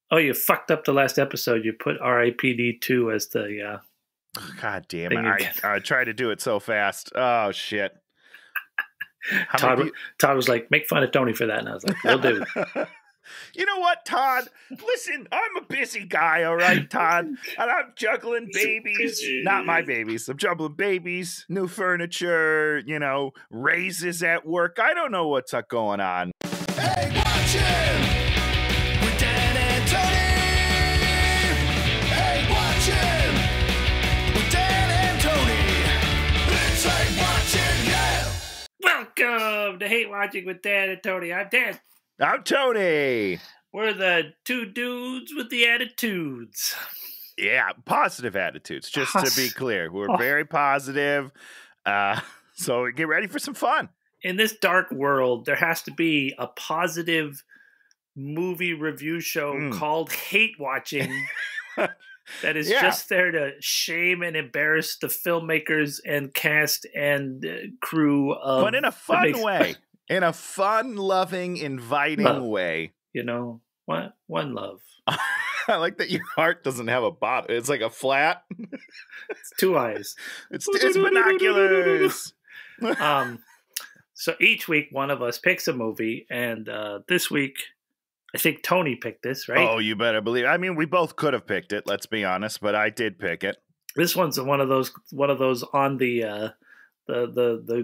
Oh, you fucked up the last episode. You put RIPD2 as the God damn thing it. again. I tried to do it so fast. Oh, shit. Todd was like, make fun of Tony for that. And I was like, will do. You know what, Todd? Listen, I'm a busy guy, all right, Todd? And I'm juggling babies. Not my babies. I'm juggling babies, new furniture, raises at work. I don't know what's going on. Hey, watch him! With Dan and Tony! Hey, watch him! With Dan and Tony! It's like watching, yeah! Welcome to Hate Watching with Dan and Tony. I'm Dan. I'm Tony. We're the two dudes with the attitudes. Yeah, positive attitudes, just to be clear. We're very positive. So get ready for some fun. In this dark world, there has to be a positive movie review show called Hate Watching that is just there to shame and embarrass the filmmakers and cast and crew of... But in a fun way. In a fun, loving, inviting way. You know, one love. I like that your heart doesn't have a bottom. It's like a flat. It's two eyes. It's binoculars. So each week, one of us picks a movie, and this week, I think Tony picked this, right? Oh, you better believe. I mean, we both could have picked it. Let's be honest, but I did pick it. This one's one of those on the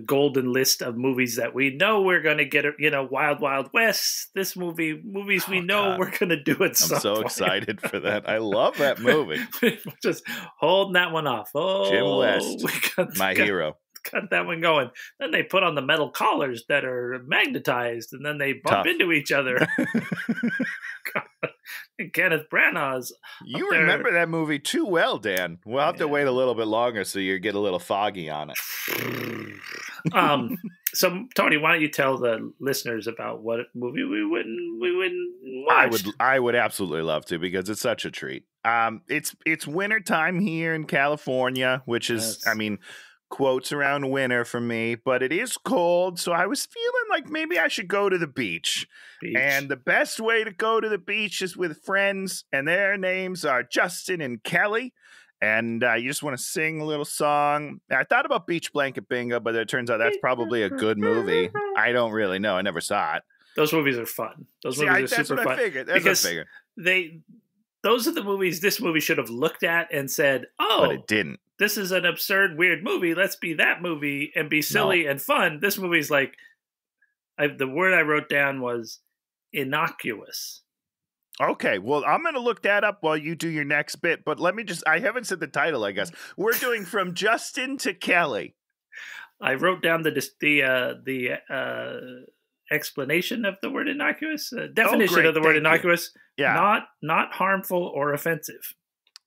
golden list of movies that we know we're going to get. Wild Wild West. This movies we know we're going to do it. I'm so excited for that. I love that movie. Just holding that one off. Oh, Jim West, my hero. Got that one going. Then they put on the metal collars that are magnetized, and then they bump into each other. Kenneth Branagh's. You remember that movie too well, Dan. We'll have to wait a little bit longer so you get a little foggy on it. So Tony, why don't you tell the listeners about what movie we wouldn't watch? I would absolutely love to, because it's such a treat. It's winter time here in California, which is, quotes around winter for me, but it is cold, so I was feeling like maybe I should go to the beach. And the best way to go to the beach is with friends, and their names are Justin and Kelly, and you just want to sing a little song. I thought about Beach Blanket Bingo, but it turns out that's probably a good movie. I don't really know. I never saw it. Those movies are fun. Those movies are super fun. That's what I figured. Those are the movies this movie should have looked at and said, oh, but it didn't. This is an absurd, weird movie. Let's be that movie and be silly and fun. This movie's like, the word I wrote down was innocuous. Okay, well, I'm going to look that up while you do your next bit, but I haven't said the title, I guess. We're doing From Justin to Kelly. I wrote down the explanation of the word innocuous, definition of the word innocuous. Yeah. Not harmful or offensive.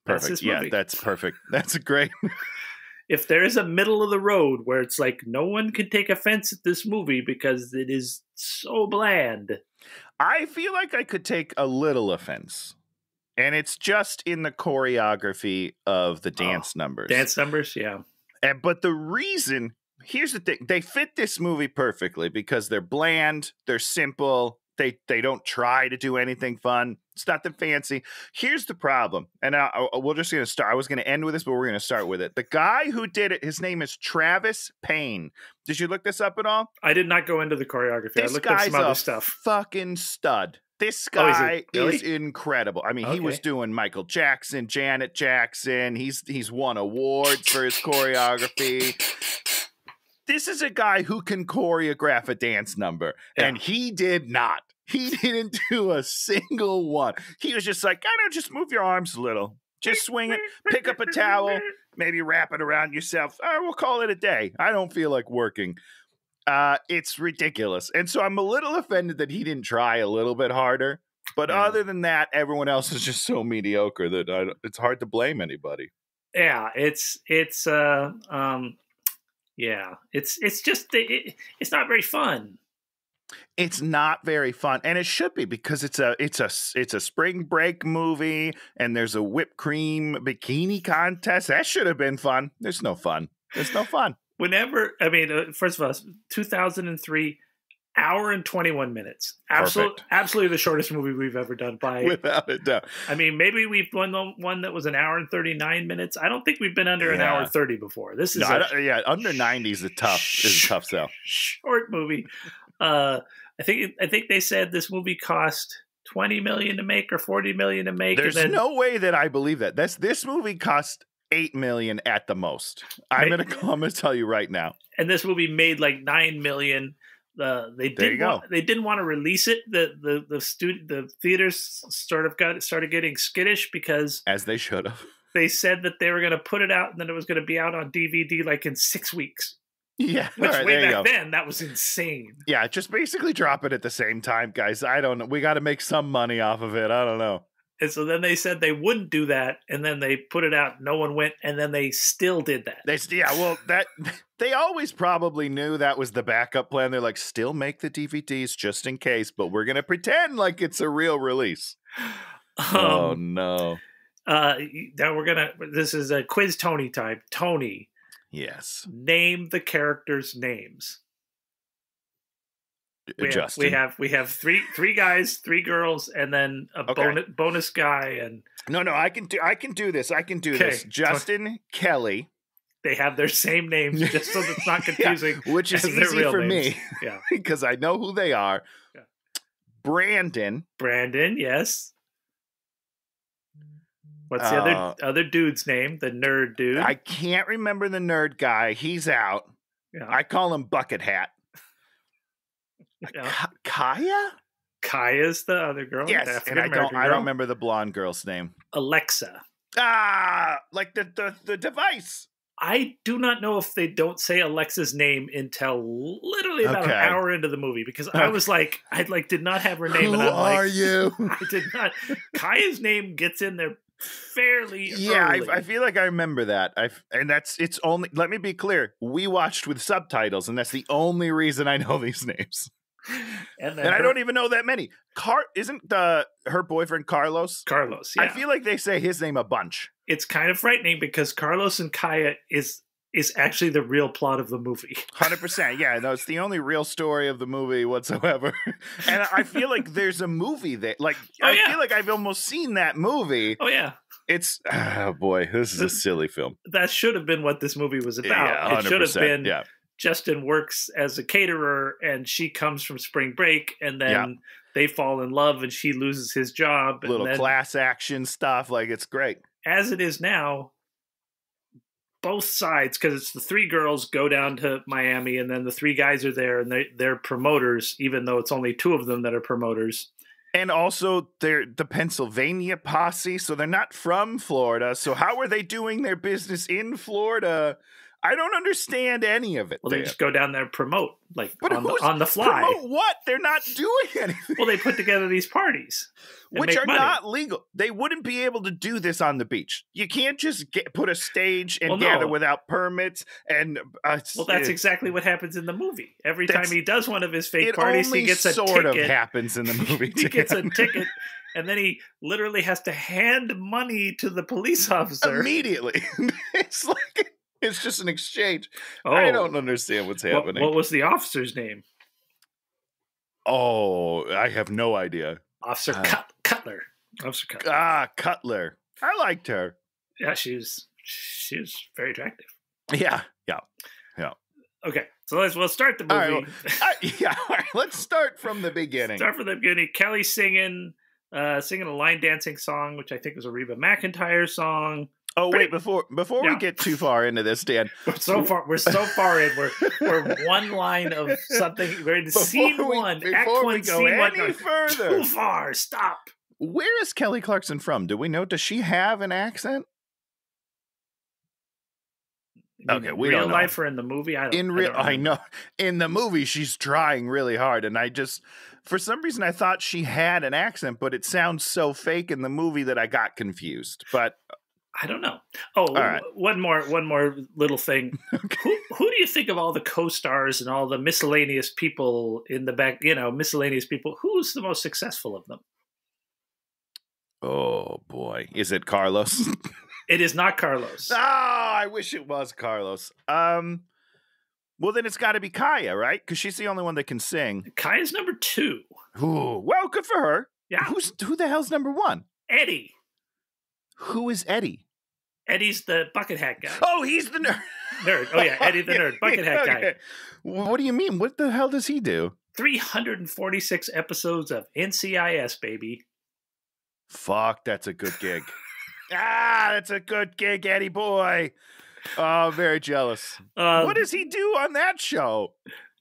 Perfect. Yeah, that's perfect. That's a great. If there is a middle of the road where it's like no one can take offense at this movie because it is so bland, I feel like I could take a little offense, and it's just in the choreography of the dance numbers. Dance numbers, yeah. But the reason, here's the thing: they fit this movie perfectly because they're bland, they're simple. They don't try to do anything fun. It's nothing fancy. Here's the problem. And we're just going to start. I was going to end with this, but we're going to start with it. The guy who did it, his name is Travis Payne. Did you look this up at all? I did not go into the choreography. I looked up some other stuff. Fucking stud. This guy is incredible. I mean, he was doing Michael Jackson, Janet Jackson. He's won awards for his choreography. This is a guy who can choreograph a dance number, and he did not. He didn't do a single one. He was just like, I don't just move your arms a little. Just swing it, pick up a towel, maybe wrap it around yourself. We'll call it a day. I don't feel like working. It's ridiculous. And so I'm a little offended that he didn't try a little bit harder. But other than that, everyone else is just so mediocre that it's hard to blame anybody. Yeah, it's just it's not very fun. It's not very fun, and it should be, because it's a spring break movie, and there's a whipped cream bikini contest. That should have been fun. There's no fun. First of all, 2003, Hour and 21 minutes. Absolutely the shortest movie we've ever done by without a doubt. I mean, maybe we've done one that was an hour and 39 minutes. I don't think we've been under an hour 30 before. This is under 90 is a tough sell. Short movie. I think they said this movie cost $20 million to make or $40 million to make. There's no way that I believe that. This movie cost $8 million at the most. I'm gonna tell you right now. And this movie made like $9 million. They didn't want to release it. The theaters started getting skittish because, as they should have, they said that they were going to put it out and then it was going to be out on DVD like in 6 weeks. Yeah, which way back then that was insane. Yeah, just basically drop it at the same time, guys. I don't know. We got to make some money off of it. I don't know. And so then they said they wouldn't do that, and then they put it out. No one went, and then they still did that. They always probably knew that was the backup plan. They're like, still make the DVDs just in case, but we're gonna pretend like it's a real release. Oh no! Now This is a quiz Tony type. Tony, yes. Name the characters' names. Justin. We have three guys, 3 girls, and then a bonus guy. And no, I can do this. This. Justin, Kelly. They have their same names, just so it's not confusing. Yeah, which is easy for me. Yeah, because I know who they are. Yeah. Brandon, yes. What's the other dude's name? The nerd dude. I can't remember the nerd guy. He's out. Yeah. I call him Bucket Hat. Yeah. Kaya? Kaya's the other girl. Yes, and I don't remember the blonde girl's name. Alexa. Like the device. I do not know if they don't say Alexa's name until literally about an hour into the movie, because I was like, I did not have her name. Who and I'm like, are you? I did not. Kaya's name gets in there fairly early. I feel like I remember that. It's only, let me be clear, we watched with subtitles, and that's the only reason I know these names. And I don't even know that many. Isn't her boyfriend Carlos? Carlos, yeah. I feel like they say his name a bunch. It's kind of frightening because Carlos and Kaya is actually the real plot of the movie. 100%. Yeah, no, it's the only real story of the movie whatsoever. And I feel like there's a movie that, I feel like I've almost seen that movie. Oh, yeah. It's, oh boy, this is a silly film. That should have been what this movie was about. Yeah, 100%, it should have been Justin works as a caterer and she comes from spring break, and then they fall in love and she loses his job. Little class action stuff. It's great. As it is now, both sides, because it's the 3 girls go down to Miami and then the 3 guys are there and they're promoters, even though it's only 2 of them that are promoters. And also, they're the Pennsylvania posse, so they're not from Florida. So how are they doing their business in Florida? I don't understand any of it. Well, they just go down there and promote, on the fly. Promote what? They're not doing anything. Well, they put together these parties. Which are not legal. They wouldn't be able to do this on the beach. You can't just put a stage and gather without permits. And that's exactly what happens in the movie. Every time he does one of his fake parties, he gets a ticket. It sort of happens in the movie. He gets a ticket, and then he literally has to hand money to the police officer. Immediately. It's just an exchange. I don't understand what's happening. What was the officer's name? Oh, I have no idea. Officer Cutler. Officer Cutler. Cutler. I liked her. Yeah, she was very attractive. Yeah. Okay, so we'll start the movie. All right, let's start from the beginning. Kelly singing a line dancing song, which I think was a Reba McEntire song. Oh wait! Before we get too far into this, Dan, we're so far in. We're one line of something. We're in scene 1, Act 1, scene 1. Any further, too far. Stop. Where is Kelly Clarkson from? Do we know? Does she have an accent? Okay, we don't know. Real life or in the movie? I know. In the movie, she's trying really hard, and for some reason, I thought she had an accent, but it sounds so fake in the movie that I got confused. But I don't know. Oh, right. One more little thing. Okay. Who do you think of all the co-stars and all the miscellaneous people in the back? Miscellaneous people. Who's the most successful of them? Oh boy, is it Carlos? It is not Carlos. Oh, I wish it was Carlos. Well, then it's got to be Kaya, right? Because she's the only one that can sing. Kaya's number 2. Ooh, well, good for her. Yeah. Who the hell's number 1? Eddie. Who is Eddie? Eddie's the bucket hat guy. Oh, he's the nerd. Nerd. Oh, yeah, Eddie the nerd. Bucket hat guy. What do you mean? What the hell does he do? 346 episodes of NCIS, baby. Fuck, that's a good gig. That's a good gig, Eddie boy. Oh, very jealous. What does he do on that show?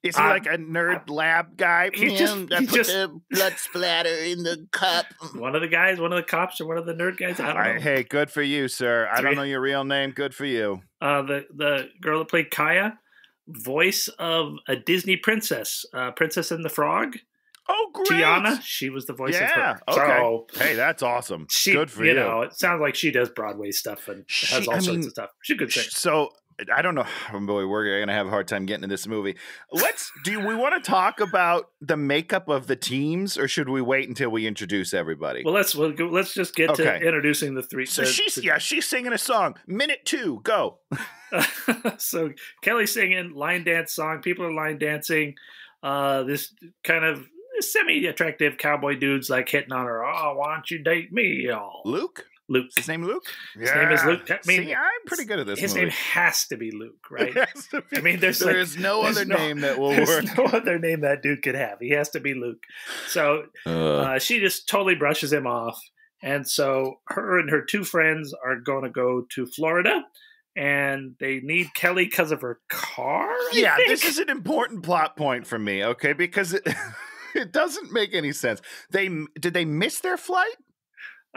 Is he like a nerd lab guy? He's just the blood splatter in the cup. One of the guys, one of the cops, or one of the nerd guys. I don't know. Hey, good for you, sir. I don't know your real name. Good for you. The girl that played Kaya, voice of a Disney princess, Princess and the Frog. Oh, great. Tiana, she was the voice of her. Okay. So, hey, that's awesome. Good for you. You know, it sounds like she does Broadway stuff and has all sorts of stuff. She could sing. So, I don't know. Oh boy, we're going to have a hard time getting to this movie. Do we want to talk about the makeup of the teams, or should we wait until we introduce everybody? Well, let's just get to introducing the three. So she's singing a song. Minute 2, go. So Kelly's singing line dance song. People are line dancing. This kind of semi-attractive cowboy dude's like hitting on her. Oh, why don't you date me? Oh. Luke? Luke. His name Luke? His name is Luke. I mean, see, I'm pretty good at this His movie. name has to be Luke, right? It has to be. I mean, there's no other name that will work. There's no other name that dude could have. He has to be Luke. So she just totally brushes him off. And so her and her 2 friends are going to go to Florida. And they need Kelly because of her car? I think? This is an important plot point for me, okay? Because it doesn't make any sense. Did they miss their flight?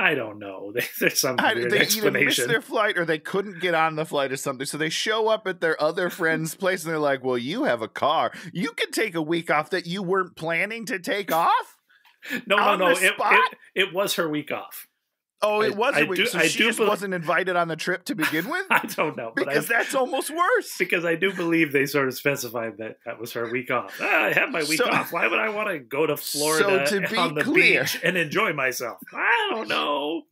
I don't know. There's some weird they explanation. either missed their flight or they couldn't get on the flight or something. So they show up at their other friend's place and they're like, well, you have a car. You can take a week off that you weren't planning to take off? No. It was her week off. Oh, it was a week. So she just believe... wasn't invited on the trip to begin with? I don't know. Because that's almost worse. Because I do believe they sort of specified that was her week off. I have my week off. Why would I want to go to Florida on the beach and enjoy myself? I don't know.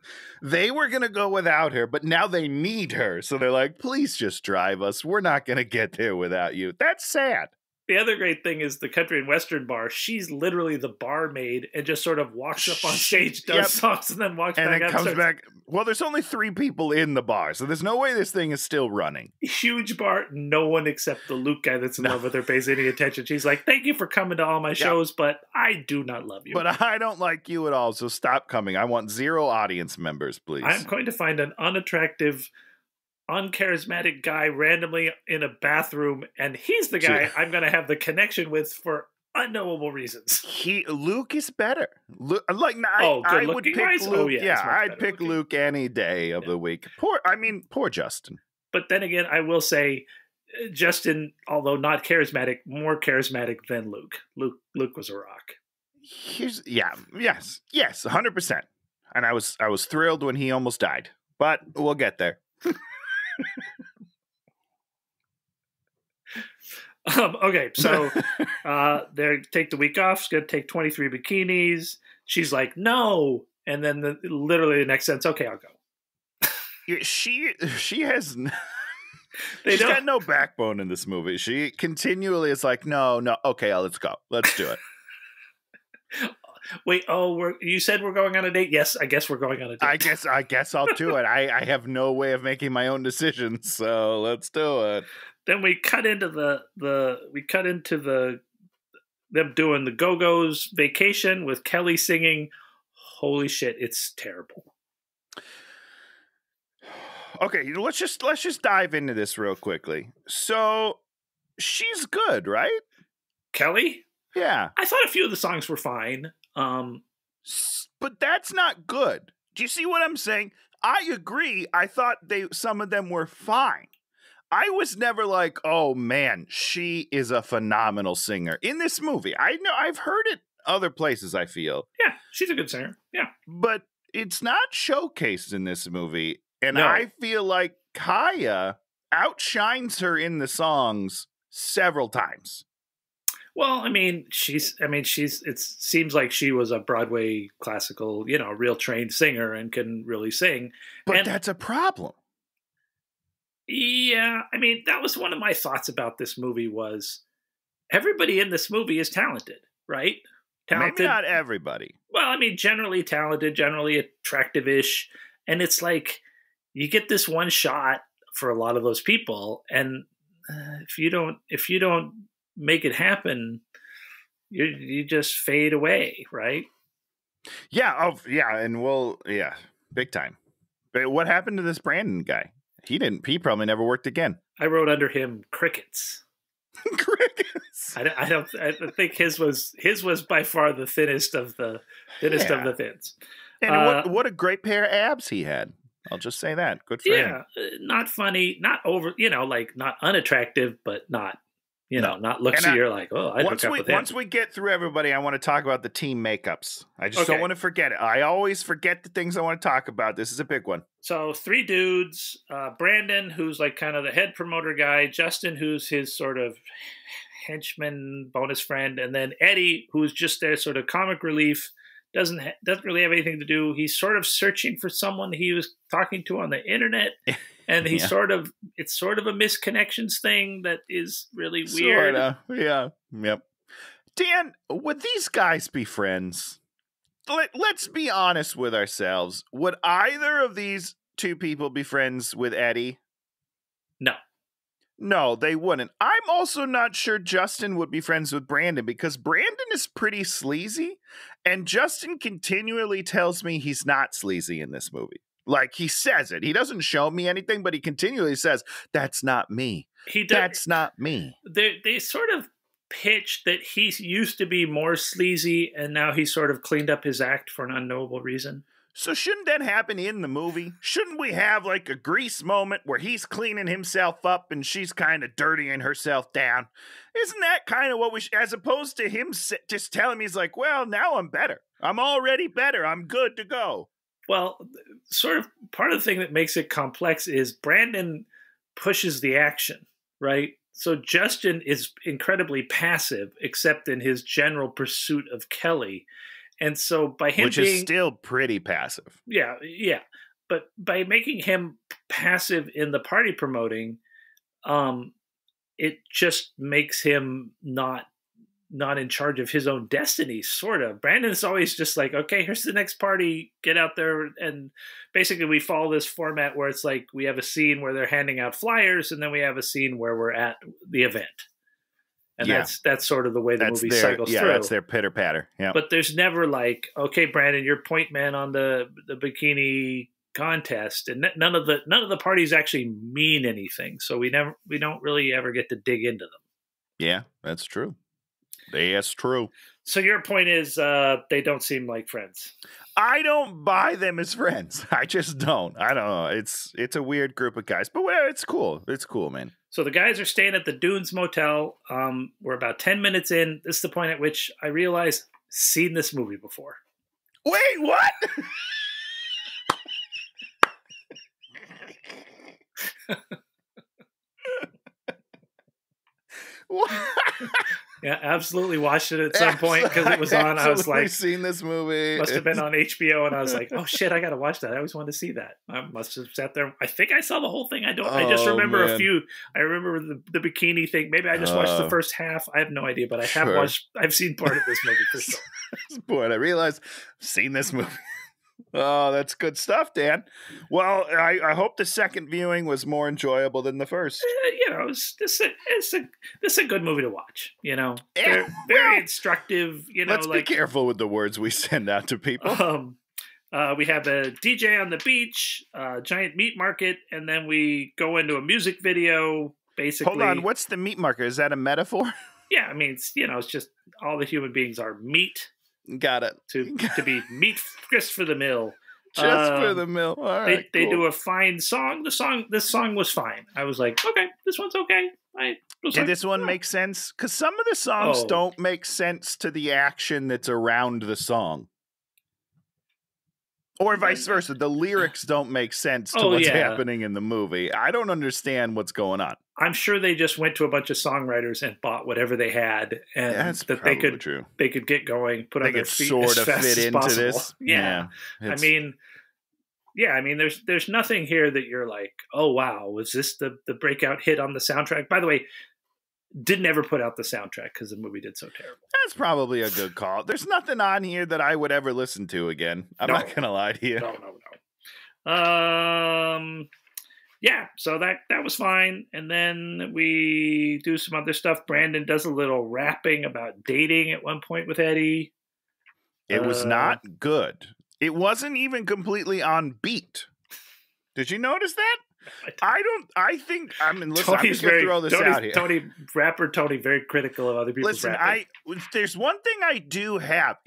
They were going to go without her, but now they need her. So they're like, please just drive us. We're not going to get there without you. That's sad. The other great thing is the country and western bar. She's literally the barmaid and just sort of walks up on stage, does songs, and then walks back up. Comes back. Well, there's only 3 people in the bar, so there's no way this thing is still running. Huge bar. No one except the Luke guy that's in love with her pays any attention. She's like, thank you for coming to all my shows, but I do not love you. But I don't like you at all, so stop coming. I want 0 audience members, please. I'm going to find an unattractive, uncharismatic guy randomly in a bathroom, and he's the guy I'm going to have the connection with for unknowable reasons. Luke is better. I would pick wise? Luke. I'd pick Luke any day of the week. Poor Justin. But then again, I will say Justin, although not charismatic, more charismatic than Luke. Luke was a rock. Yes, 100%. And I was thrilled when he almost died, but we'll get there. Okay, so they take the week off. She's going to take 23 bikinis. She's like, no. And then literally the next sentence, okay, I'll go. She has... She's got no backbone in this movie. She continually is like, no, okay, let's go. Let's do it. Wait, you said we're going on a date? Yes, I guess we're going on a date. I guess I'll do it. I have no way of making my own decisions, so let's do it. Then we cut into them doing the Go-Go's vacation with Kelly singing. Holy shit, it's terrible. Okay, let's just dive into this real quickly. So she's good, right? Kelly? Yeah. I thought a few of the songs were fine. But that's not good. Do you see what I'm saying? I agree. I thought some of them were fine. I was never like, oh man, she is a phenomenal singer in this movie. I know I've heard it other places, I feel. Yeah, she's a good singer. Yeah. But it's not showcased in this movie. And no. I feel like Kaya outshines her in the songs several times. Well, it seems like she was a Broadway classical, real trained singer and can really sing. But that's a problem. Yeah, I mean, that was one of my thoughts about this movie was everybody in this movie is talented, right? Talented. Maybe not everybody. Well, I mean, generally talented, generally attractive-ish. And it's like, you get this one shot for a lot of those people. And if you don't make it happen, you just fade away, right? Yeah. Oh, yeah. And big time. But what happened to this Brandon guy? He probably never worked again. I wrote under him crickets. Crickets. I think his was by far the thinnest of the thins. And what a great pair of abs he had. I'll just say that. Good for him. Yeah, not funny, not over, like not unattractive, but not, not looks you're like, oh, I'd hook up with him. Once we get through everybody, I want to talk about the team makeups. I just don't want to forget it. I always forget the things I want to talk about. This is a big one. So 3 dudes, Brandon, who's like kind of the head promoter guy, Justin, who's his sort of henchman bonus friend, and then Eddie, who's just their sort of comic relief, doesn't really have anything to do. He's sort of searching for someone he was talking to on the internet. And he's it's sort of a misconnections thing that is really weird. Sorta. Yeah. Yep. Dan, would these guys be friends? Let's be honest with ourselves. Would either of these 2 people be friends with Eddie? No. No, they wouldn't. I'm also not sure Justin would be friends with Brandon because Brandon is pretty sleazy, and Justin continually tells me he's not sleazy in this movie. Like, he says it. He doesn't show me anything, but he continually says, that's not me. That's not me. They sort of pitched that he used to be more sleazy, and now he's sort of cleaned up his act for an unknowable reason. So shouldn't that happen in the movie? Shouldn't we have like a Grease moment where he's cleaning himself up and she's kind of dirtying herself down? Isn't that kind of what we as opposed to him just telling me, he's like, well, now I'm better. I'm already better. I'm good to go. Well, sort of part of the thing that makes it complex is Brandon pushes the action, right? So Justin is incredibly passive, except in his general pursuit of Kelly. And so by him Which is still pretty passive. Yeah. But by making him passive in the party promoting, it just makes him not in charge of his own destiny, sort of. Brandon's always just like, okay, here's the next party, get out there. And basically we follow this format where it's like we have a scene where they're handing out flyers, and then we have a scene where we're at the event. And that's sort of the way the movie cycles through. Yeah, that's their pitter-patter. Yeah. But there's never like, okay, Brandon, you're point man on the bikini contest, and none of the parties actually mean anything. So we don't really ever get to dig into them. Yeah, that's true. That's true. So your point is they don't seem like friends. I don't buy them as friends. I just don't. I don't know. It's a weird group of guys, but it's cool. It's cool, man. So the guys are staying at the Dunes Motel. We're about 10 minutes in. This is the point at which I realize I've seen this movie before. Wait, what? What? Yeah, absolutely watched it at some point because it was on. I was like, seen this movie. Must have been on HBO, and I was like, oh shit, I got to watch that. I always wanted to see that. I must have sat there. I think I saw the whole thing. I just remember a few. I remember the bikini thing. Maybe I just watched the first half. I have no idea, but I've seen part of this movie for sure. Boy, I realized I've seen this movie. Oh, that's good stuff, Dan. Well, I hope the second viewing was more enjoyable than the first. This is a good movie to watch. Very instructive. Let's be careful with the words we send out to people. We have a DJ on the beach, giant meat market, and then we go into a music video. Basically, hold on. What's the meat market? Is that a metaphor? Yeah, I mean, it's just all the human beings are meat. Got it. To be meat just for the mill. Just for the mill. All right. They do a fine song. This song was fine. I was like, okay, this one's okay. Did this one make sense? Because some of the songs don't make sense to the action that's around the song. Or vice versa. The lyrics don't make sense to what's happening in the movie. I don't understand what's going on. I'm sure they just went to a bunch of songwriters and bought whatever they had, and that's that they could get going, put on their feet as fast as possible. This. Yeah. I mean, yeah, I mean, there's nothing here that you're like, oh wow, was this the breakout hit on the soundtrack? By the way, didn't ever put out the soundtrack because the movie did so terrible. That's probably a good call. There's nothing on here that I would ever listen to again. I'm not gonna lie to you. No. Yeah, so that was fine. And then we do some other stuff. Brandon does a little rapping about dating at one point with Eddie. It was not good. It wasn't even completely on beat. Did you notice that? Listen, I'm just going to throw this out here. Tony, very critical of other people's rapping. There's one thing I do have.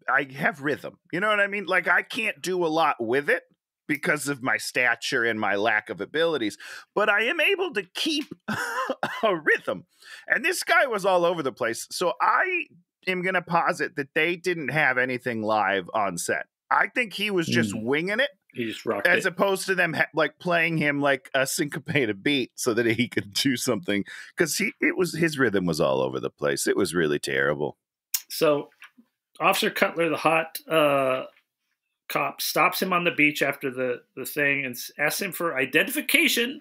I have rhythm. You know what I mean? Like, I can't do a lot with it because of my stature and my lack of abilities, but I am able to keep a rhythm. And this guy was all over the place. So I am going to posit that they didn't have anything live on set. I think he was just winging it. He just rocked as opposed to them like playing him like a syncopated beat so that he could do something, because his rhythm was all over the place. It was really terrible. So Officer Cutler, the hot cop, stops him on the beach after the thing and asks him for identification,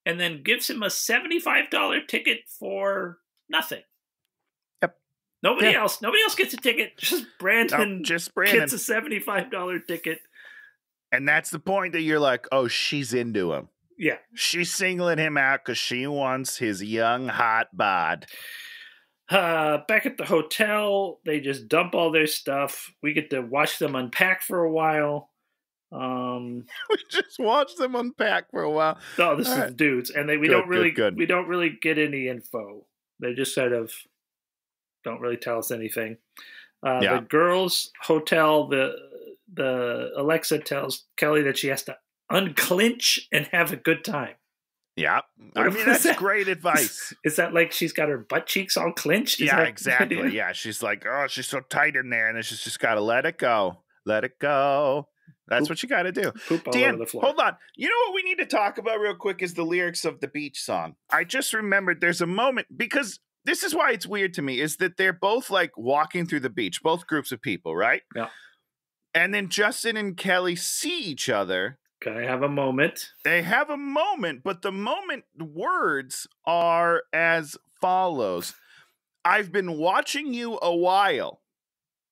and then gives him a $75 ticket for nothing. Yep. Nobody else gets a ticket. Just Brandon. Gets a $75 ticket. And that's the point that you're like, oh, she's into him. Yeah. She's singling him out because she wants his young, hot bod. Back at the hotel, they just dump all their stuff. We get to watch them unpack for a while. We just watch them unpack for a while. Oh, this is dudes. And we don't really get any info. They just sort of don't really tell us anything. The girls' hotel, the Alexa tells Kelly that she has to unclench and have a good time. Yeah. I mean, that's great advice. Is that like she's got her butt cheeks all clenched? Yeah, exactly. Yeah. She's like, oh, she's so tight in there. And then she's just got to let it go. Let it go. That's what you got to do. Dan, over the floor. Hold on. You know what we need to talk about real quick is the lyrics of the beach song. I just remembered there's a moment, because this is why it's weird to me, is that they're both like walking through the beach, both groups of people, right? Yeah. And then Justin and Kelly see each other. Okay, have a moment. They have a moment, but the words are as follows. I've been watching you a while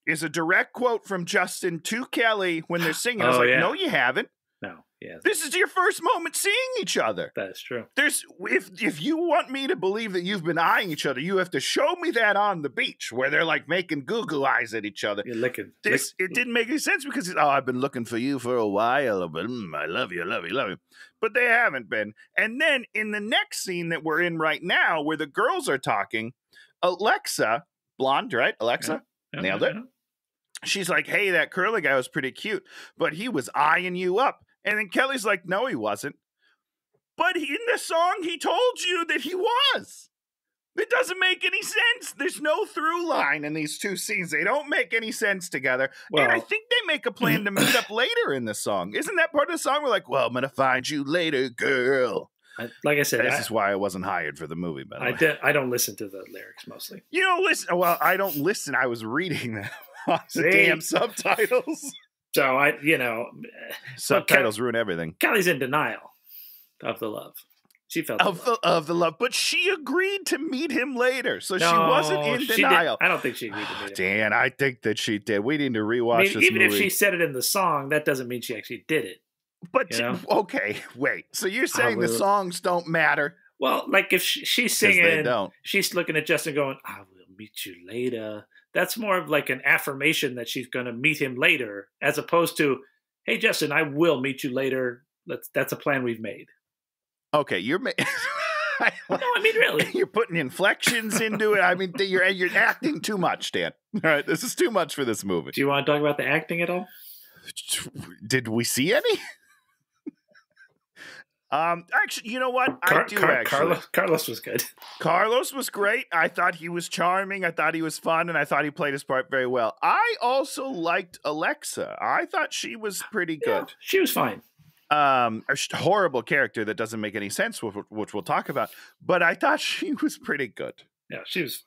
is a direct quote from Justin to Kelly when they're singing. I was no, you haven't. No, yeah. This is your first moment seeing each other. That is true. If you want me to believe that you've been eyeing each other, you have to show me that on the beach where they're like making goo-goo eyes at each other. You're licking. It didn't make any sense because I've been looking for you for a while, but I love you, love you, love you. But they haven't been. And then in the next scene that we're in right now, where the girls are talking, Alexa, blonde, right? Alexa, nailed it. She's like, hey, that curly guy was pretty cute, but he was eyeing you up. And then Kelly's like, no, he wasn't. But in the song, he told you that he was. It doesn't make any sense. There's no through line in these two scenes. They don't make any sense together. Well, and I think they make a plan to meet up later in the song. Isn't that part of the song? We're like, well, I'm going to find you later, girl. Like I said, this is why I wasn't hired for the movie, by the way. I don't listen to the lyrics mostly. You don't listen? Well, I don't listen. I was reading them. The damn subtitles. So subtitles ruin everything. Kelly's in denial of the love. She felt of the love, but she agreed to meet him later, so she wasn't in denial. I don't think she agreed to meet him. Dan, I think that she did. We need to rewatch this movie. Even if she said it in the song, that doesn't mean she actually did it. But okay, wait. So you're saying the songs don't matter? Well, like if she's singing, she's looking at Justin going, "I will meet you later." That's more of like an affirmation that she's going to meet him later, as opposed to, "Hey, Justin, I will meet you later." That's a plan we've made. Okay, you're. No, I mean really. You're putting inflections into it. I mean, you're acting too much, Dan. All right, this is too much for this movie. Do you want to talk about the acting at all? Did we see any? Actually, you know what? Carlos was good. Carlos was great. I thought he was charming. I thought he was fun, and I thought he played his part very well. I also liked Alexa. I thought she was pretty good. Yeah, she was fine. A horrible character that doesn't make any sense, which we'll talk about. But I thought she was pretty good. Yeah, she was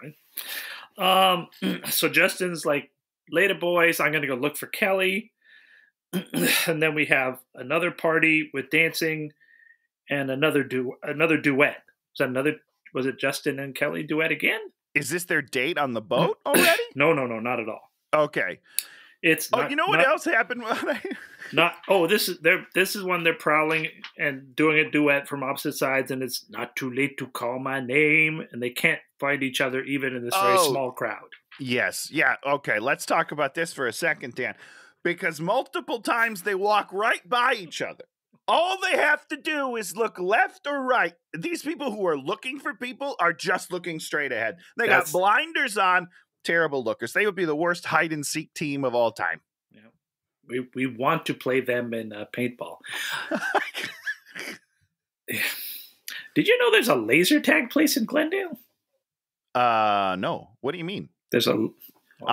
fine. So Justin's like, later, boys, I'm going to go look for Kelly. And then we have another party with dancing and another duet. Was it Justin and Kelly duet again? Is this their date on the boat already? No, not at all. Okay. It's not, you know what else happened? This is when they're prowling and doing a duet from opposite sides, and it's not too late to call my name, and they can't find each other even in this very small crowd. Yes. Yeah. Okay. Let's talk about this for a second, Dan, because multiple times they walk right by each other. All they have to do is look left or right. These people who are looking for people are just looking straight ahead. They got blinders on. Terrible lookers. They would be the worst hide and seek team of all time. Yeah, we want to play them in paintball. Did you know there's a laser tag place in Glendale? No. What do you mean? I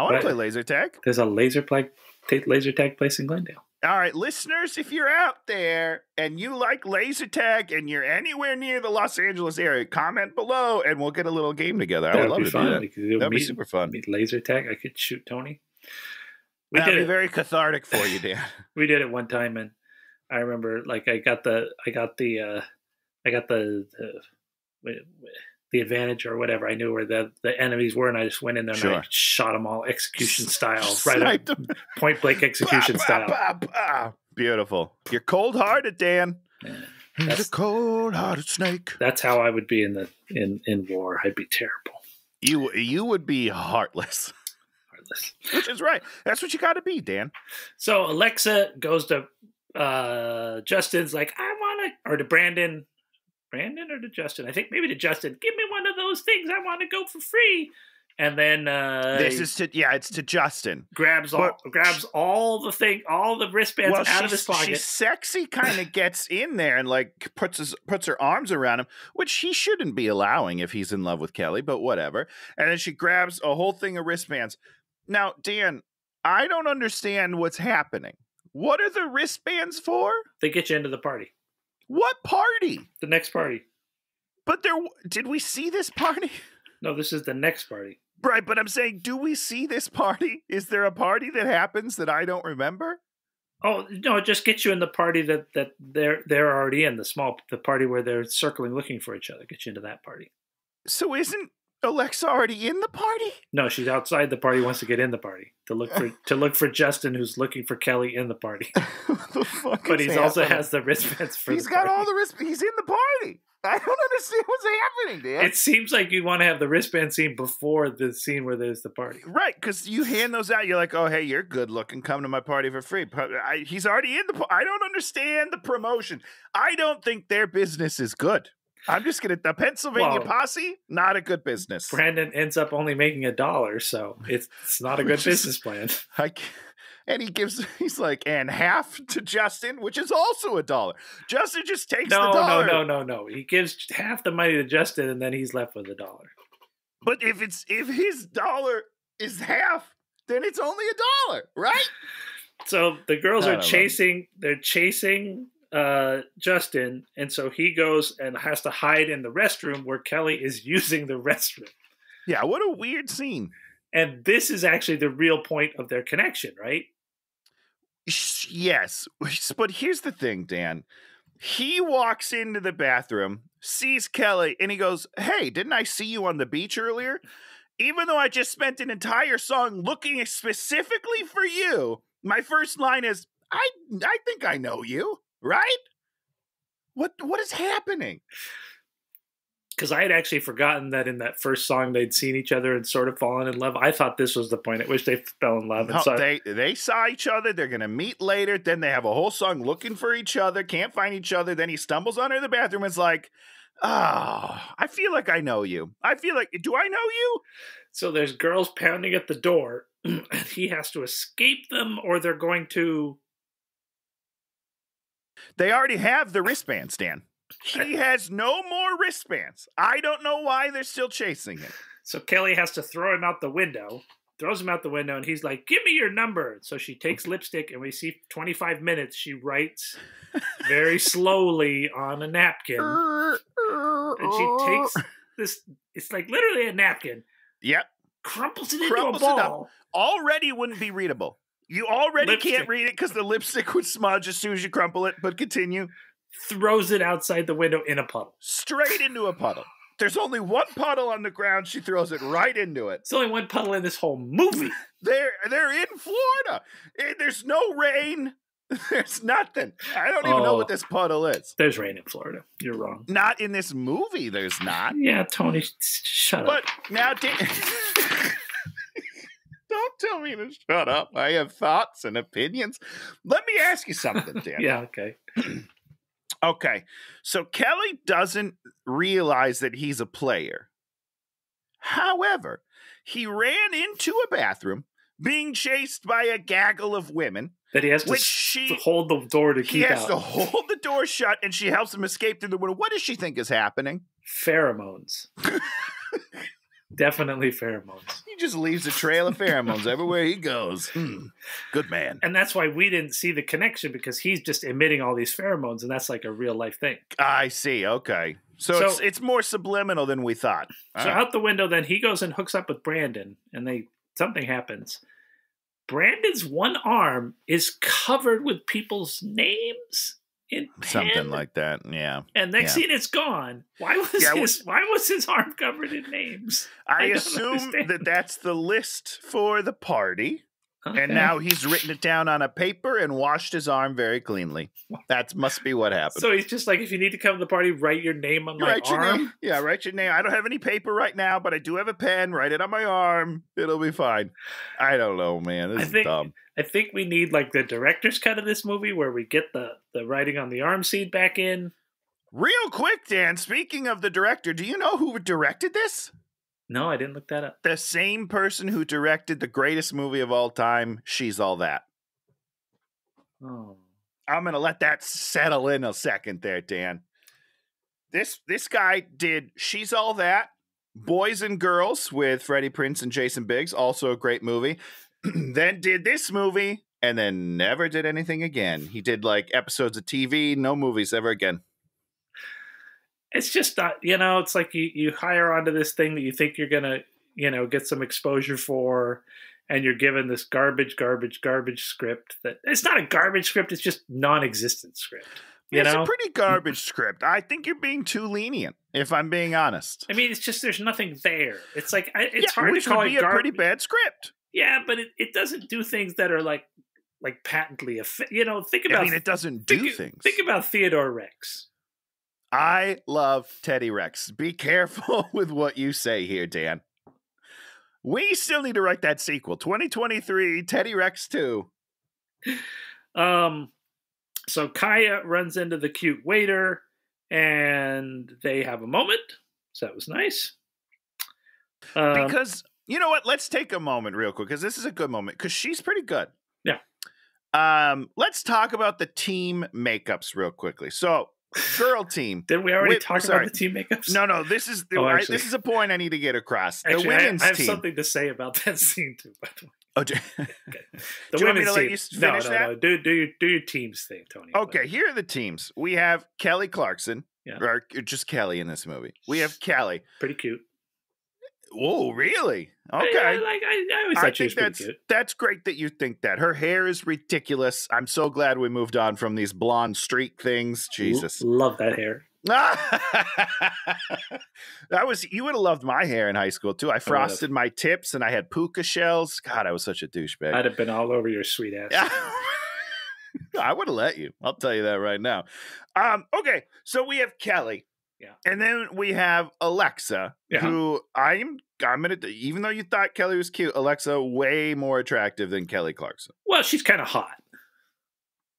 want to play laser tag. There's a laser tag place in Glendale. All right, listeners, if you're out there and you like laser tag and you're anywhere near the Los Angeles area, comment below and we'll get a little game together. I would love to do that. That'd be super fun. Laser tag. I could shoot Tony. That'd be very cathartic for you, Dan. We did it one time, and I remember, like, I got the advantage or whatever. I knew where the enemies were, and I just went in there and I shot them all execution style, right? Point blank execution style. Beautiful. You're cold-hearted, Dan. Yeah, he's a cold-hearted snake. That's how I would be in war. I'd be terrible. You would be heartless. Which is right. That's what you got to be, Dan. So Alexa goes to Justin's like, I want to, or to Brandon or to Justin? I think maybe to Justin. Give me one of those things. I want to go for free. And then it's to Justin. Grabs all the wristbands out of his pocket. She sexy kind of gets in there and like puts her arms around him, which he shouldn't be allowing if he's in love with Kelly, but whatever. And then she grabs a whole thing of wristbands. Now, Dan, I don't understand what's happening. What are the wristbands for? They get you into the party. What party? The next party. But did we see this party? No, this is the next party. Right, but I'm saying, do we see this party? Is there a party that happens that I don't remember? Oh, no, it just gets you in the party that they're already in, the party where they're circling looking for each other. Get you into that party. So isn't Alexa already in the party? No, she's outside the party, wants to get in the party. To look for Justin, who's looking for Kelly in the party. But he also has the wristbands for He's got all the wristbands. He's in the party. I don't understand what's happening, Dan. It seems like you want to have the wristband scene before the scene where there's the party. Right, because you hand those out. You're like, oh, hey, you're good looking. Come to my party for free. He's already in the I don't understand the promotion. I don't think their business is good. I'm just going to, the Pennsylvania Posse, not a good business. Brandon ends up only making $1, so it's not a good business plan. And he's like, and half to Justin, which is also $1. Justin just takes the $1. No. He gives half the money to Justin, and then he's left with $1. But if his $1 is half, then it's only $1, right? So the girls are chasing. They're chasing Justin, and so he goes and has to hide in the restroom where Kelly is using the restroom. Yeah, what a weird scene. And this is actually the real point of their connection, right? Yes, but here's the thing, Dan. He walks into the bathroom, sees Kelly, and he goes, hey, didn't I see you on the beach earlier? Even though I just spent an entire song looking specifically for you, my first line is, I think I know you. Right? What is happening? Because I had actually forgotten that in that first song they'd seen each other and sort of fallen in love. I thought this was the point at which they fell in love. No, they saw each other. They're going to meet later. Then they have a whole song looking for each other. Can't find each other. Then he stumbles on her in the bathroom and is like, oh, I feel like I know you. Do I know you? So there's girls pounding at the door. And he has to escape them or they're going to... They already have the wristbands, Dan. He has no more wristbands. I don't know why they're still chasing him. So Kelly has to throw him out the window, and he's like, give me your number. So she takes lipstick, and we see 25 minutes. She writes very slowly on a napkin. And she takes this, it's like literally a napkin. Yep. Crumples it into a ball. Already wouldn't be readable. You already can't read it because the lipstick would smudge as soon as you crumple it, but continue. Throws it outside the window in a puddle. Straight into a puddle. There's only one puddle on the ground. She throws it right into it. There's only one puddle in this whole movie. They're in Florida. There's no rain. There's nothing. I don't even know what this puddle is. There's rain in Florida. You're wrong. Not in this movie, there's not. Yeah, Tony, shut up. But now, don't tell me to shut up. I have thoughts and opinions. Let me ask you something, Dan. Yeah, okay. Okay, so Kelly doesn't realize that he's a player. However, he ran into a bathroom being chased by a gaggle of women. That he has to hold the door to keep out. He has to hold the door shut, and she helps him escape through the window. What does she think is happening? Pheromones. Definitely pheromones. He just leaves a trail of pheromones everywhere he goes. Good man. And that's why we didn't see the connection, because he's just emitting all these pheromones, and that's like a real life thing. I see. Okay. So it's more subliminal than we thought. Out the window, then he goes and hooks up with Brandon, and something happens. Brandon's one arm is covered with people's names in pen. Something like that, yeah. And next scene, it's gone. Why was his arm covered in names? I assume that's the list for the party. Okay. And now he's written it down on a paper and washed his arm very cleanly. That must be what happened. So he's just like, if you need to come to the party, write your name on my arm? Yeah, write your name. I don't have any paper right now, but I do have a pen. Write it on my arm. It'll be fine. I don't know, man. This is dumb. I think we need like the director's cut of this movie where we get the writing on the arm scene back in. Real quick, Dan, speaking of the director, do you know who directed this? No, I didn't look that up. The same person who directed the greatest movie of all time, She's All That. Oh. I'm going to let that settle in a second there, Dan. This guy did She's All That, Boys and Girls with Freddie Prinze and Jason Biggs, also a great movie. Then did this movie, and then never did anything again. He did like episodes of TV, no movies ever again. It's just not, it's like you hire onto this thing that you think you're going to, get some exposure for, and you're given this garbage script that it's not a garbage script. It's just non-existent script. It's a pretty garbage script. I think you're being too lenient, if I'm being honest. I mean, it's just, there's nothing there. It's like, it's hard to call it a pretty bad script. Yeah, but it doesn't do things that are like patently, think about. I mean, it doesn't do things. Think about Theodore Rex. I love Teddy Rex. Be careful with what you say here, Dan. We still need to write that sequel. 2023, Teddy Rex 2. So Kaya runs into the cute waiter, and they have a moment. So that was nice. Because, you know what? Let's take a moment real quick, because this is a good moment, because she's pretty good. Yeah. Let's talk about the team makeups real quickly. So, girl team. Did we already talk about the team makeups? No. This is this is a point I need to get across. Actually, the women's I have team. Something to say about that scene too. By the way. Oh, okay. Do you want me to let you finish that? No. Do your team's thing, Tony. Okay, here are the teams. We have Kelly Clarkson, or just Kelly in this movie. We have Kelly. Pretty cute. Whoa, really? Okay. I always thought she was pretty cute. That's great that you think that. Her hair is ridiculous. I'm so glad we moved on from these blonde streak things. Jesus. Love that hair. You would have loved my hair in high school too. I frosted my tips and I had puka shells. God, I was such a douchebag. I'd have been all over your sweet ass. I would have let you. I'll tell you that right now. Okay, so we have Kelly. Yeah. And then we have Alexa, who I'm gonna, even though you thought Kelly was cute, Alexa way more attractive than Kelly Clarkson. Well, she's kind of hot.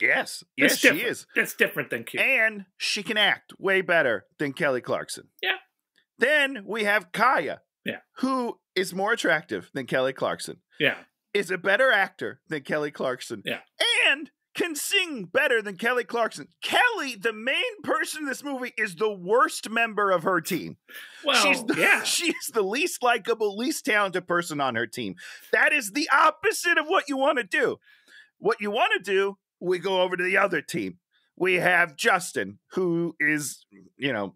Yes, she is. That's different than cute. And she can act way better than Kelly Clarkson. Yeah. Then we have Kaya, who is more attractive than Kelly Clarkson. Yeah. Is a better actor than Kelly Clarkson. Yeah. And can sing better than Kelly Clarkson. Kelly, the main person in this movie, is the worst member of her team. Well, she's the least likable, least talented person on her team. That is the opposite of what you want to do. What you want to do, we go over to the other team. We have Justin, who is,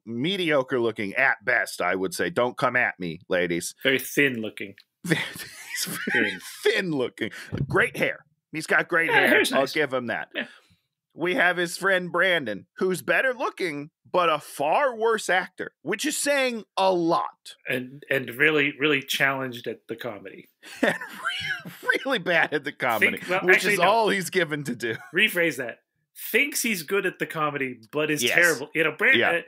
mediocre looking at best, I would say. Don't come at me, ladies. Very thin looking. He's very thin looking. Great hair. He's got great hair. Nice. I'll give him that. Yeah. We have his friend Brandon, who's better looking, but a far worse actor, which is saying a lot. And really, really challenged at the comedy. Really bad at the comedy, which is all he's given to do. Rephrase that. Thinks he's good at the comedy, but is terrible. You know, Brandon,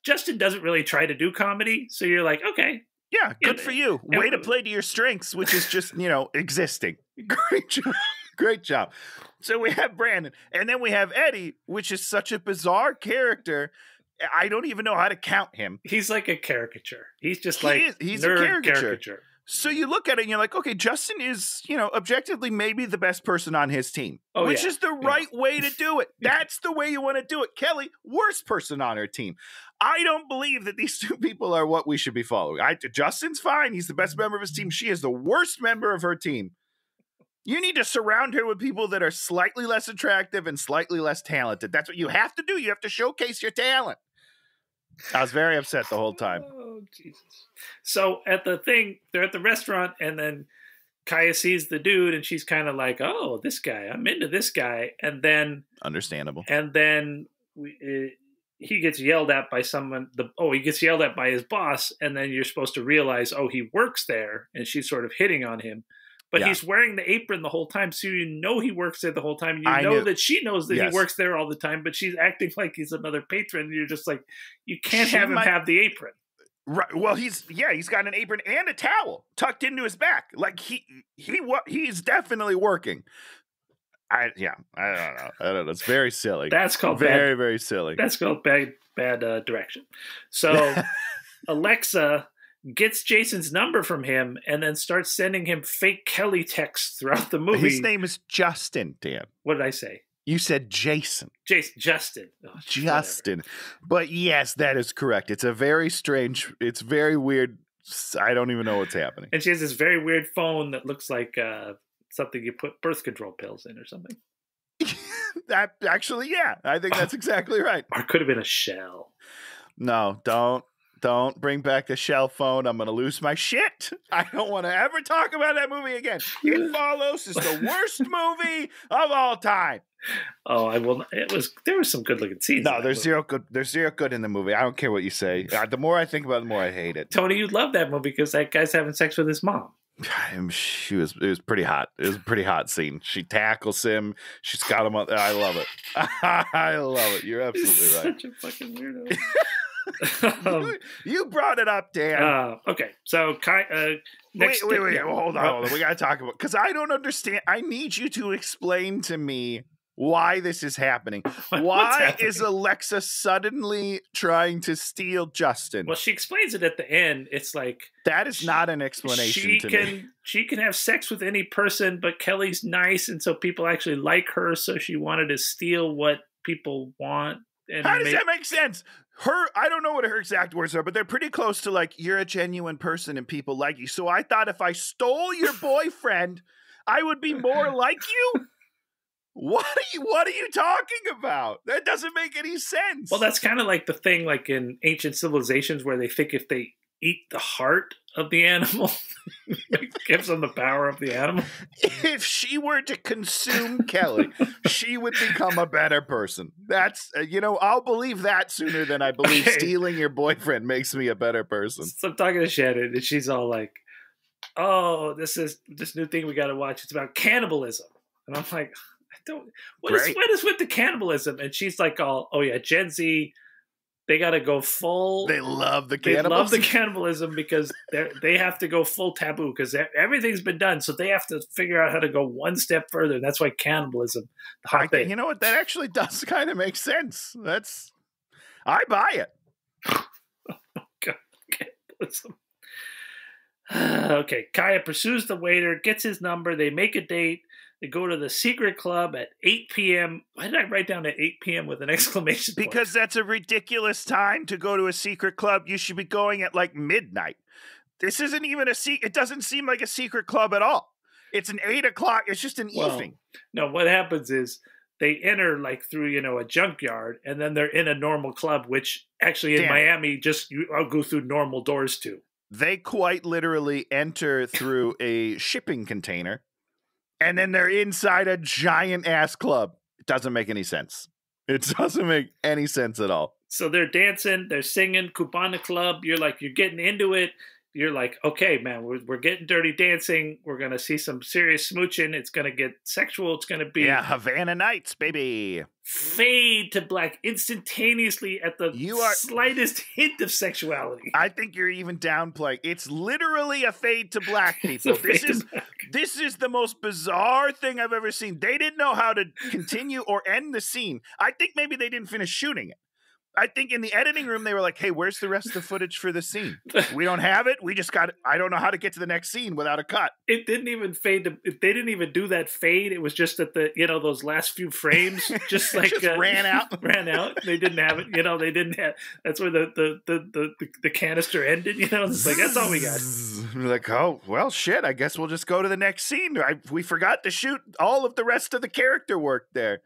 Justin doesn't really try to do comedy, so you're like, okay. Yeah, good for you. Way to play to your strengths, which is just, existing. Great job. Great job. So we have Brandon, and then we have Eddie, which is such a bizarre character. I don't even know how to count him. He's like a caricature. He's just he's nerd a caricature. So you look at it and you're like, okay, Justin is, objectively maybe the best person on his team, which is the right way to do it. That's the way you want to do it. Kelly, worst person on her team. I don't believe that these two people are what we should be following. Justin's fine. He's the best member of his team. She is the worst member of her team. You need to surround her with people that are slightly less attractive and slightly less talented. That's what you have to do. You have to showcase your talent. I was very upset the whole time. Oh, Jesus. So they're at the restaurant, and then Kaya sees the dude, and she's kind of like, oh, this guy, I'm into this guy. And then... Understandable. And then he gets yelled at by someone. He gets yelled at by his boss, and then you're supposed to realize, he works there, and she's sort of hitting on him. But he's wearing the apron the whole time, so you know he works there the whole time. You know that she knows that he works there all the time, but she's acting like he's another patron. And you're just like, you can't have him have the apron. Right. Well, he's got an apron and a towel tucked into his back. Like he's definitely working. I don't know. It's very silly. That's called very silly. That's called bad direction. So Alexa gets Jason's number from him and then starts sending him fake Kelly texts throughout the movie. His name is Justin, Dan. What did I say? You said Jason. Justin. Oh, Justin. Whatever. But yes, that is correct. It's it's very weird. I don't even know what's happening. And she has this very weird phone that looks like something you put birth control pills in or something. That actually, I think that's exactly right. Or it could have been a shell. No, don't bring back the shell phone. I'm going to lose my shit. I don't want to ever talk about that movie again. It Follows is the worst movie of all time. Oh, I will. There was some good looking scenes. No, there's zero good. There's zero good in the movie. I don't care what you say. The more I think about it, the more I hate it. Tony, you love that movie because that guy's having sex with his mom. It was pretty hot. It was a pretty hot scene. She tackles him. She's got him on. I love it. I love it. You're absolutely right. Such a fucking weirdo. You brought it up, Dan. Okay, so wait, hold on. We gotta talk about, because I don't understand. I need you to explain to me why this is happening. Why is Alexa suddenly trying to steal Justin? Well, she explains it at the end. It's like, that is not an explanation to me. She can have sex with any person, but Kelly's nice, and so people actually like her, so she wanted to steal what people want. And how does that make sense? I don't know what her exact words are, but they're pretty close to like, you're a genuine person and people like you. So I thought if I stole your boyfriend, I would be more like you. What are you talking about? That doesn't make any sense. Well, that's kind of like the thing like in ancient civilizations where they think if they eat the heart of the animal, it gives them the power of the animal. If she were to consume Kelly, she would become a better person. That's, I'll believe that sooner than I believe stealing your boyfriend makes me a better person. So I'm talking to Shannon, and she's all like, oh, this new thing we got to watch. It's about cannibalism. And I'm like, what is with the cannibalism? And she's like, oh yeah, Gen Z, they got to go full. They love the cannibalism. They love the cannibalism because they have to go full taboo because everything's been done. So they have to figure out how to go one step further. And that's why cannibalism, the hot thing. You know what? That actually does kind of make sense. I buy it. Oh, God, cannibalism. Okay, Kaya pursues the waiter, gets his number. They make a date. They go to the secret club at 8 p.m. Why did I write down at 8 p.m. with an exclamation point? Because that's a ridiculous time to go to a secret club. You should be going at like midnight. This isn't even it doesn't seem like a secret club at all. It's an 8 o'clock. It's just an evening. No, what happens is they enter like through, a junkyard, and then they're in a normal club, which actually in Miami, I'll go through normal doors too. They quite literally enter through a shipping container And then they're inside a giant ass club. It doesn't make any sense. It doesn't make any sense at all. So they're dancing, they're singing, Cubana Club. You're getting into it. You're like, okay, man, we're getting dirty dancing. We're going to see some serious smooching. It's going to get sexual. It's going to be... Yeah, Havana Nights, baby. Fade to black instantaneously at the slightest hint of sexuality. I think you're even downplaying. It's literally a fade to black, people. This is the most bizarre thing I've ever seen. They didn't know how to continue or end the scene. I think maybe they didn't finish shooting it. I think in the editing room, they were like, hey, where's the rest of the footage for the scene? We don't have it. We just got it. I don't know how to get to the next scene without a cut. It didn't even fade. They didn't even do that fade. It was just that those last few frames just like just ran out. They didn't have it. They didn't have. That's where the canister ended. It's like, that's all we got. Like, oh, well, shit. I guess we'll just go to the next scene. We forgot to shoot all of the rest of the character work there.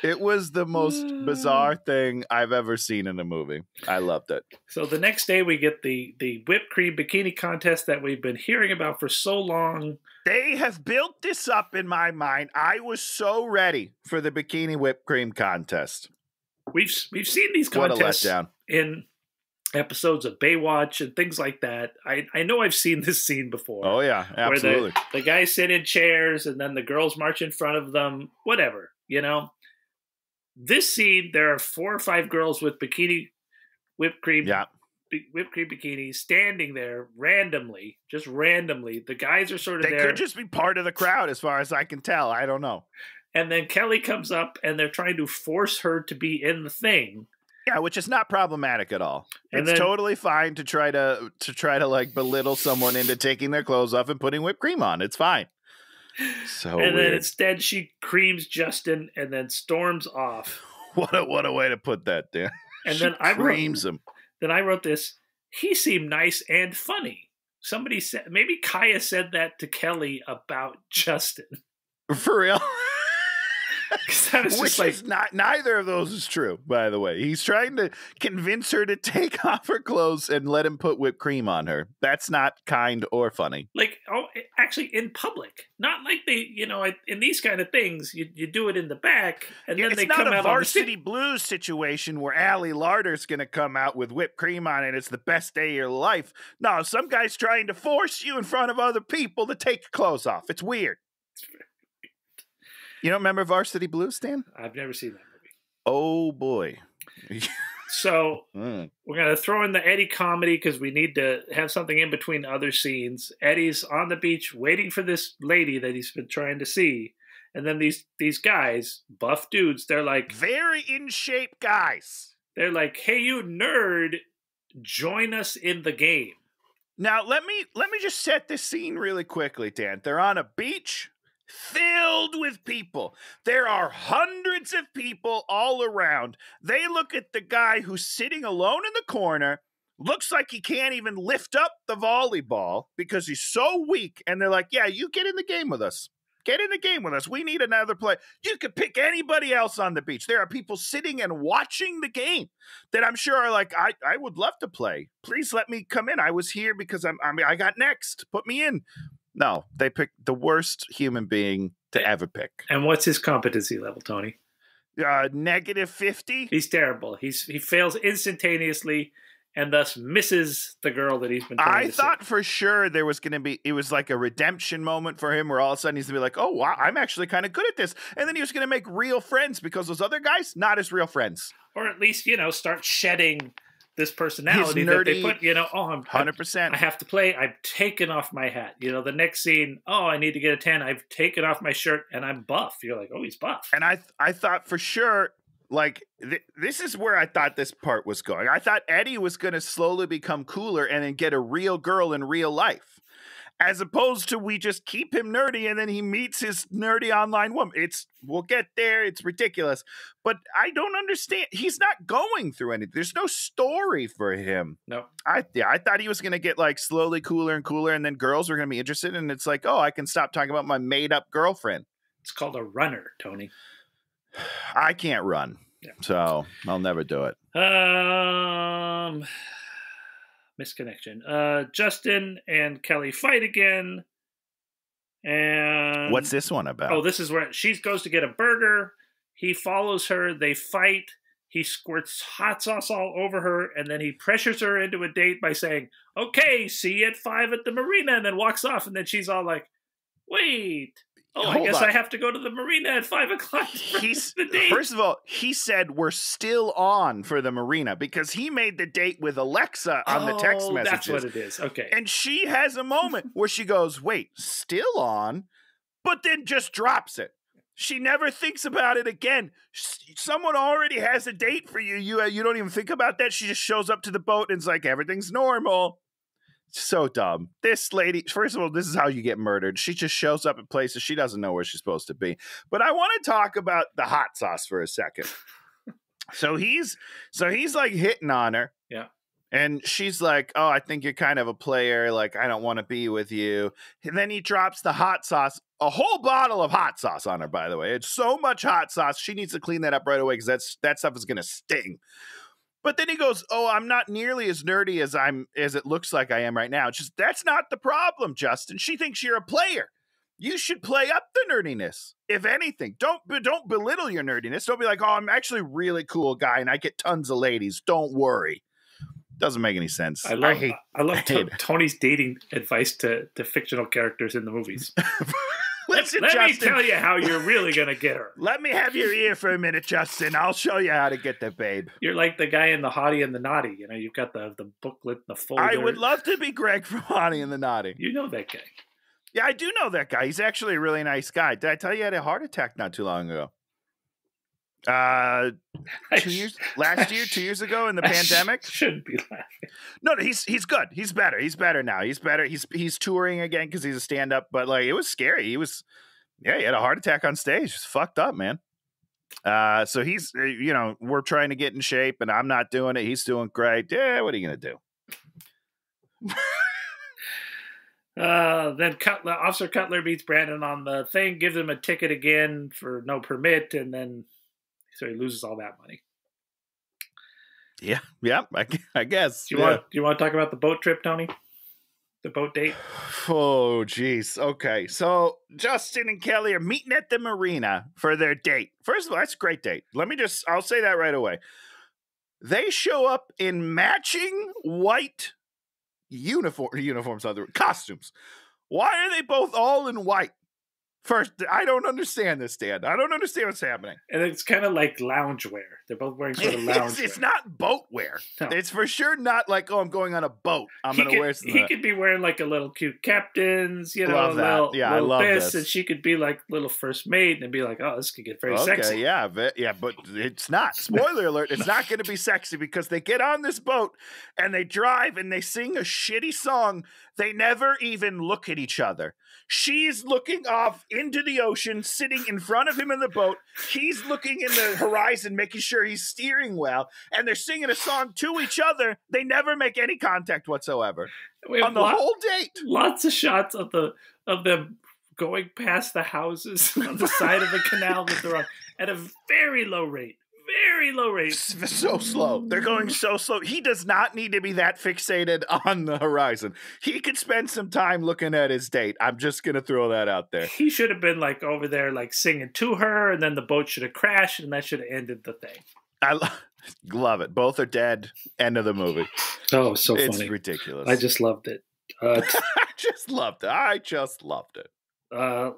It was the most bizarre thing I've ever seen in a movie. I loved it. So the next day we get the whipped cream bikini contest that we've been hearing about for so long. They have built this up in my mind. I was so ready for the bikini whipped cream contest. We've seen these contests in episodes of Baywatch and things like that. I know I've seen this scene before. Oh yeah, absolutely. Where the guys sit in chairs and then the girls march in front of them. Whatever, This scene, there are 4 or 5 girls with whipped cream bikinis standing there randomly, just randomly. The guys are sort of there. They could just be part of the crowd as far as I can tell. I don't know. And then Kelly comes up and they're trying to force her to be in the thing. Yeah, which is not problematic at all. It's totally fine to try to like belittle someone into taking their clothes off and putting whipped cream on. It's fine. So and weird. Then instead she creams Justin and then storms off. What a way to put that, Dan. And she then creams him. Then I wrote this. He seemed nice and funny. Somebody said, maybe Kaya said that to Kelly about Justin. For real? Which is not, neither of those is true, by the way. He's trying to convince her to take off her clothes and let him put whipped cream on her. That's not kind or funny. Actually in public. Not like they, in these kind of things, you do it in the back, and then they come out on the It's not a Varsity Blues situation where Allie Larder's going to come out with whipped cream on it. It's the best day of your life. No, some guy's trying to force you in front of other people to take your clothes off. It's weird. You don't remember Varsity Blues, Stan? I've never seen that movie. Oh, boy. So we're going to throw in the Eddie comedy because we need to have something in between other scenes. Eddie's on the beach waiting for this lady that he's been trying to see. And then these guys, buff dudes, they're like... Very in shape guys. They're like, hey, you nerd, join us in the game. Now, let me just set this scene really quickly, Dan. They're on a beach... filled with people. There are hundreds of people all around. They look at the guy who's sitting alone in the corner, looks like he can't even lift up the volleyball because he's so weak, and they're like, yeah, you get in the game with us. Get in the game with us. We need another player. You could pick anybody else on the beach. There are people sitting and watching the game that I'm sure are like, I would love to play. Please let me come in. I was here because I got next. Put me in. No, they picked the worst human being to ever pick. And what's his competency level, Tony? -50. He's terrible. He fails instantaneously and thus misses the girl that he's been trying to see. I thought for sure there was going to be, it was like a redemption moment for him where all of a sudden he's going to be like, oh, wow, I'm actually kind of good at this. And then he was going to make real friends because those other guys, not his real friends. Or at least, start shedding this personality that they put, I'm 100%. I have to play. I've taken off my hat. The next scene, I need to get a tan. I've taken off my shirt and I'm buff. You're like, oh, he's buff. And I thought for sure, like, this is where I thought this part was going. I thought Eddie was going to slowly become cooler and then get a real girl in real life. As opposed to we just keep him nerdy and then he meets his nerdy online woman. We'll get there. It's ridiculous. But I don't understand. He's not going through anything. There's no story for him. No. I thought he was going to get like slowly cooler and cooler and then girls are going to be interested. And it's like, oh, I can stop talking about my made up girlfriend. It's called a runner, Tony. I can't run. Yeah. So I'll never do it. Misconnection. Justin and Kelly fight again. And what's this one about? Oh, this is where she goes to get a burger. He follows her. They fight. He squirts hot sauce all over her, and then he pressures her into a date by saying, "Okay, see you at 5 at the marina," and then walks off. And then she's all like, "Wait. Oh, I guess I have to go to the marina at 5 o'clock." The date. First of all, he said we're still on for the marina because he made the date with Alexa on the text messages. That's what it is. Okay. And she has a moment where she goes, "Wait, still on?" But then just drops it. She never thinks about it again. Someone already has a date for you. You don't even think about that. She just shows up to the boat and it's like, everything's normal. So dumb. This lady, first of all, this is how you get murdered. She just shows up at places she doesn't know where she's supposed to be. But I want to talk about the hot sauce for a second. So he's like hitting on her. Yeah. And she's like, "Oh, I think you're kind of a player. Like, I don't want to be with you." And then he drops the hot sauce, a whole bottle of hot sauce on her, by the way. It's so much hot sauce. She needs to clean that up right away because that stuff is going to sting. But then he goes, "Oh, I'm not nearly as nerdy as it looks like I am right now." It's just, that's not the problem, Justin. She thinks you're a player. You should play up the nerdiness. If anything, don't belittle your nerdiness. Don't be like, "Oh, I'm actually a really cool guy and I get tons of ladies. Don't worry." Doesn't make any sense. I love Tony's dating advice to fictional characters in the movies. Listen, let Justin, me tell you how you're really going to get her. Let me have your ear for a minute, Justin. I'll show you how to get the babe. You're like the guy in The Hottie and the Naughty. You know, you've got the booklet, the folder. I would love to be Greg from Hottie and the Naughty. You know that guy. Yeah, I do know that guy. He's actually a really nice guy. Did I tell you he had a heart attack not too long ago? 2 years, last year, 2 years ago in the pandemic. Shouldn't be laughing. No, he's good. He's better. He's better now. He's better. He's touring again because he's a stand-up. But like, it was scary. He had a heart attack on stage. It's fucked up, man. So he's, we're trying to get in shape, and I'm not doing it. He's doing great. Yeah, what are you gonna do? Then Officer Cutler meets Brandon on the thing, gives him a ticket again for no permit, and then so he loses all that money. Yeah, I guess. Do you want to talk about the boat trip, Tony? The boat date? Oh, geez. Okay, so Justin and Kelly are meeting at the marina for their date. First of all, that's a great date. I'll say that right away. They show up in matching white costumes. Why are they both all in white? First, I don't understand this, Dan. I don't understand what's happening. And it's kind of like loungewear. They're both wearing sort of loungewear. It's not boat wear. No. It's for sure not like, "Oh, I'm going on a boat. I'm going to wear some." He could be wearing like a little cute captain's, love that. I love this. And she could be like little first mate and be like, "Oh, this could get very sexy." Yeah, but it's not. Spoiler alert, it's not going to be sexy because they get on this boat and they drive and they sing a shitty song. They never even look at each other. She's looking off into the ocean, sitting in front of him in the boat. He's looking in the horizon, making sure he's steering well. And they're singing a song to each other. They never make any contact whatsoever on the whole date. Lots of shots of them going past the houses on the side of the canal that they're on at a very low rate. Very low rate. So slow. They're going so slow. He does not need to be that fixated on the horizon. He could spend some time looking at his date. I'm just going to throw that out there. He should have been like over there, like singing to her, and then the boat should have crashed, and that should have ended the thing. I love it. Both are dead. End of the movie. Oh, so funny. It's ridiculous. I just loved it. I just loved it.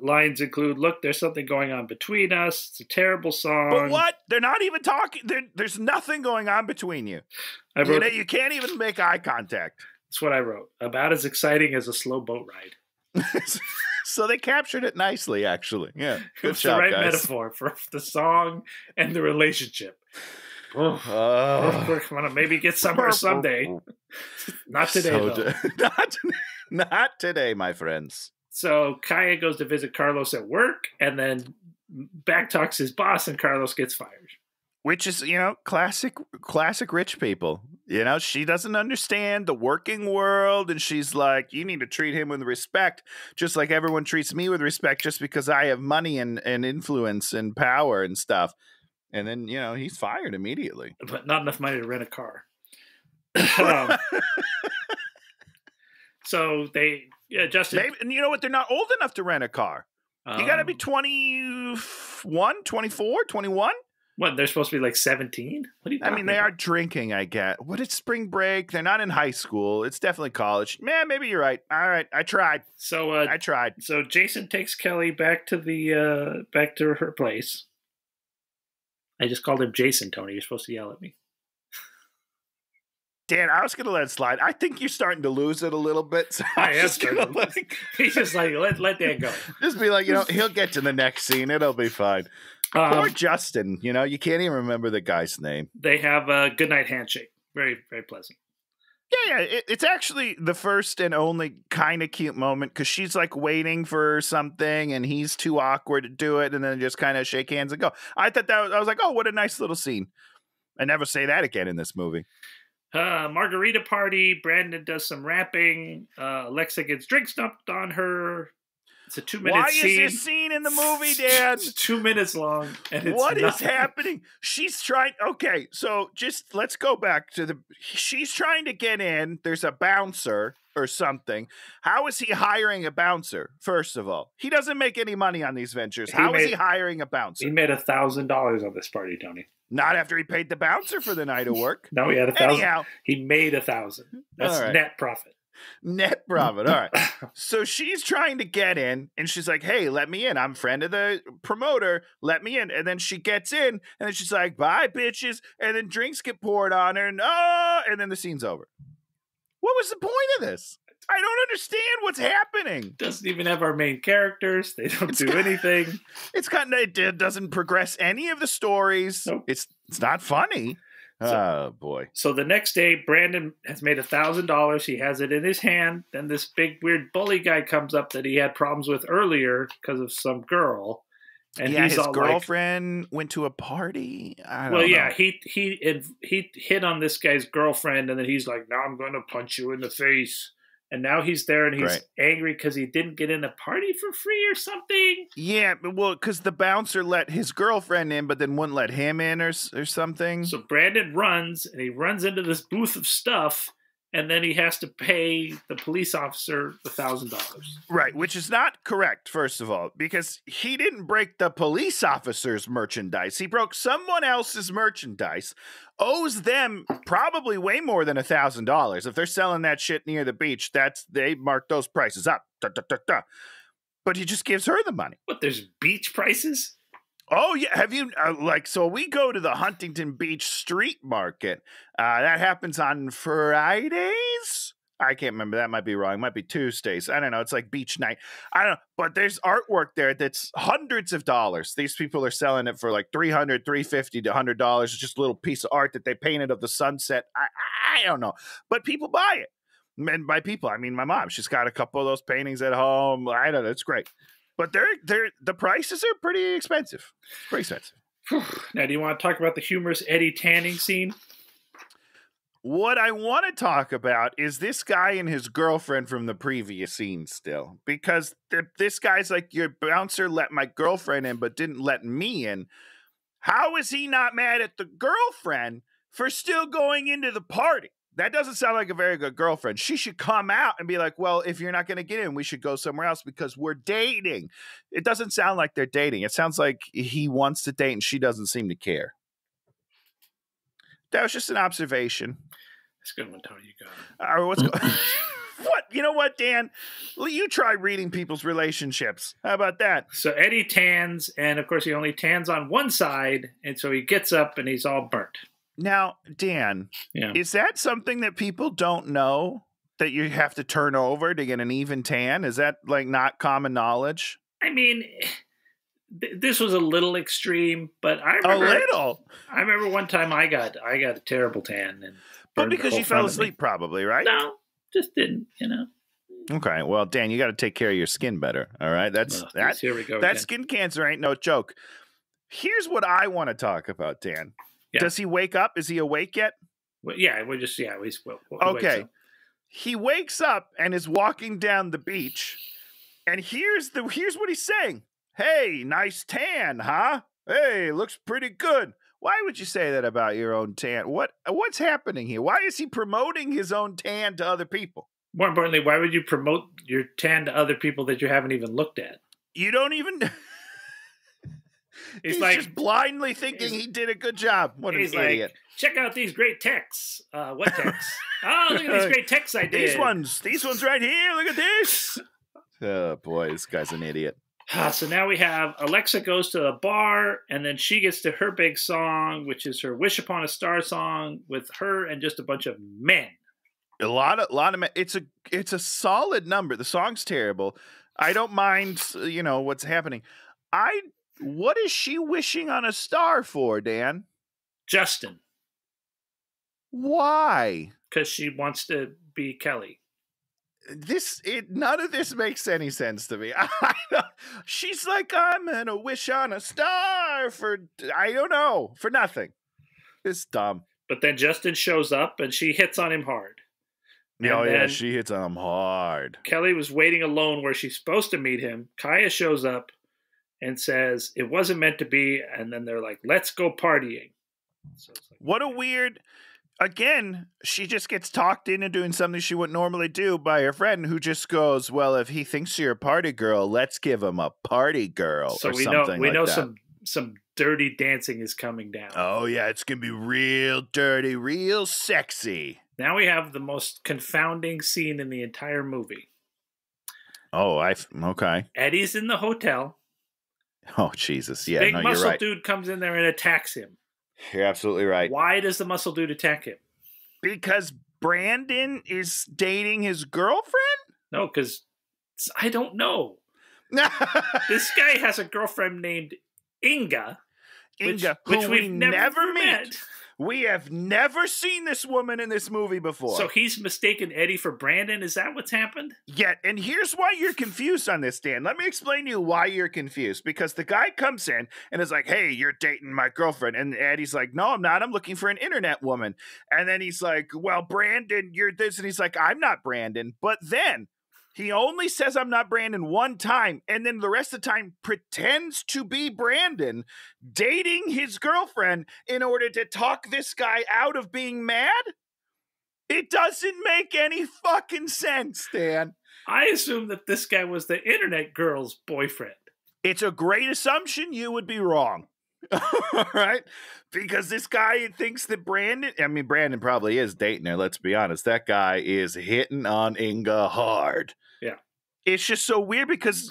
Lines include, "Look, there's something going on between us. It's a terrible song." But what? They're not even talking. There's nothing going on between you. You can't even make eye contact. That's what I wrote. About as exciting as a slow boat ride. So they captured it nicely, actually. Yeah, good job, the right guys. Metaphor for the song and the relationship. We're going to maybe get somewhere someday. Not today, though. Not today, my friends. So Kaya goes to visit Carlos at work and then backtalks his boss, and Carlos gets fired. Which is, classic rich people. She doesn't understand the working world, and she's like, "You need to treat him with respect, just like everyone treats me with respect just because I have money and influence and power and stuff." And then, he's fired immediately. But not enough money to rent a car. So Justin. And you know what? They're not old enough to rent a car. You got to be 21, 24, 21. What, they're supposed to be like 17? What are you talking about? They are drinking, I get. What, it's spring break. They're not in high school. It's definitely college. Man, maybe you're right. All right, I tried. I tried. So Jason takes Kelly back to her place. I just called him Jason, Tony. You're supposed to yell at me. Dan, I was going to let it slide. I think you're starting to lose it a little bit. So He's just like, let that go. Just be like, he'll get to the next scene. It'll be fine. Poor Justin. You can't even remember the guy's name. They have a goodnight handshake. Very, very pleasant. Yeah. It's actually the first and only kind of cute moment because she's like waiting for something and he's too awkward to do it and then just kind of shake hands and go. I thought I was like, oh, what a nice little scene. I never say that again in this movie. Margarita party. Brandon does some rapping. Alexa gets drinks dumped on her. It's a 2-minute scene. Why is this scene in the movie, Dan? It's 2 minutes long. And it's what is happening? She's trying. Okay, so just let's go back to she's trying to get in. There's a bouncer or something. How is he hiring a bouncer? First of all, he doesn't make any money on these ventures. How is he hiring a bouncer? He made $1,000 on this party, Tony. Not after he paid the bouncer for the night of work. No, he had $1,000. Anyhow, he made $1,000. That's net profit. Net profit. All right. So she's trying to get in, and she's like, hey, let me in. I'm a friend of the promoter. Let me in. And then she gets in, and then she's like, bye, bitches. And then drinks get poured on her, and then the scene's over. What was the point of this? I don't understand what's happening. Doesn't even have our main characters. They don't do anything. It doesn't progress any of the stories. Nope. It's not funny. Oh, boy. So the next day, Brandon has made $1,000. He has it in his hand. Then this big, weird bully guy comes up that he had problems with earlier because of some girl. And his girlfriend went to a party. I don't know. Yeah, he hit on this guy's girlfriend, and then he's like, now I'm going to punch you in the face. And now he's there, and he's angry because he didn't get in the party for free or something. Yeah, well, because the bouncer let his girlfriend in, but then wouldn't let him in or something. So Brandon runs, and he runs into this booth of stuff, and then he has to pay the police officer $1,000. Right, which is not correct, first of all, because he didn't break the police officer's merchandise. He broke someone else's merchandise, owes them probably way more than $1,000. If they're selling that shit near the beach, they mark those prices up. But he just gives her the money. What, there's beach prices? Oh, yeah. Have you, so we go to the Huntington Beach Street Market. That happens on Fridays? I can't remember. That might be wrong. It might be Tuesdays. I don't know. It's like beach night. I don't know. But there's artwork there that's hundreds of dollars. These people are selling it for like $300, $350 to $100. It's just a little piece of art that they painted of the sunset. I don't know. But people buy it. And by people, I mean my mom. She's got a couple of those paintings at home. I don't know. It's great. But the prices are pretty expensive. Pretty expensive. Now, do you want to talk about the humorous Eddie tanning scene? What I want to talk about is this guy and his girlfriend from the previous scene still. Because this guy's like, your bouncer let my girlfriend in but didn't let me in. How is he not mad at the girlfriend for still going into the party? That doesn't sound like a very good girlfriend. She should come out and be like, well, if you're not going to get in, we should go somewhere else because we're dating. It doesn't sound like they're dating. It sounds like he wants to date and she doesn't seem to care. That was just an observation. That's a good one, Tony. You got it. What's what? You know what, Dan? You try reading people's relationships. How about that? So Eddie tans, and of course he only tans on one side, and so he gets up and he's all burnt. Now, Dan, is that something that people don't know, that you have to turn over to get an even tan? Is that like not common knowledge? I mean, this was a little extreme, but I remember one time I got a terrible tan, but because you fell asleep, probably, right? No, just didn't. Okay, well, Dan, you got to take care of your skin better. All right, here we go. That skin cancer ain't no joke. Here's what I want to talk about, Dan. Yeah. Does he wake up? Is he awake yet? Well, yeah, he's okay. He wakes up and is walking down the beach, and here's what he's saying. Hey, nice tan, huh? Hey, looks pretty good. Why would you say that about your own tan? What's happening here? Why is he promoting his own tan to other people? More importantly, why would you promote your tan to other people that you haven't even looked at? You don't even... He's like, just blindly thinking he did a good job. What an idiot. Like, check out these great texts. What texts? Oh, look at these great texts I did. These ones right here. Look at this. Oh, boy, this guy's an idiot. So now we have Alexa goes to the bar, and then she gets to her big song, which is her Wish Upon a Star song with her and just a bunch of men. A lot of men. It's a solid number. The song's terrible. I don't mind, what's happening. What is she wishing on a star for, Dan? Justin. Why? Because she wants to be Kelly. None of this makes any sense to me. She's like, I'm gonna wish on a star for nothing. It's dumb. But then Justin shows up and she hits on him hard. Oh yeah, she hits on him hard. Kelly was waiting alone where she's supposed to meet him. Kaya shows up and says it wasn't meant to be, and then they're like, let's go partying. So it's like, what a weird... Again, she just gets talked into doing something she wouldn't normally do by her friend, who just goes, well, if he thinks you're a party girl, let's give him a party girl. So we know some dirty dancing is coming down. Oh yeah, it's gonna be real dirty, real sexy. Now we have the most confounding scene in the entire movie. Oh, okay. Eddie's in the hotel. Oh, Jesus. Yeah, big muscle you're right. dude comes in there and attacks him. You're absolutely right. Why does the muscle dude attack him? Because Brandon is dating his girlfriend? No, because I don't know. This guy has a girlfriend named Inga. Which we've never met. We have never seen this woman in this movie before. So he's mistaken Eddie for Brandon? Is that what's happened? Yeah, and here's why you're confused on this, Dan. Let me explain to you why you're confused. Because the guy comes in and is like, hey, you're dating my girlfriend. And Eddie's like, no, I'm not. I'm looking for an internet woman. And then he's like, well, Brandon, you're this. And he's like, I'm not Brandon. But then he only says I'm not Brandon one time, and then the rest of the time pretends to be Brandon, dating his girlfriend in order to talk this guy out of being mad? It doesn't make any fucking sense, Dan. I assume that this guy was the internet girl's boyfriend. It's a great assumption. You would be wrong. All right? Because this guy thinks that Brandon probably is dating her, let's be honest. That guy is hitting on Inga hard. Yeah. It's just so weird because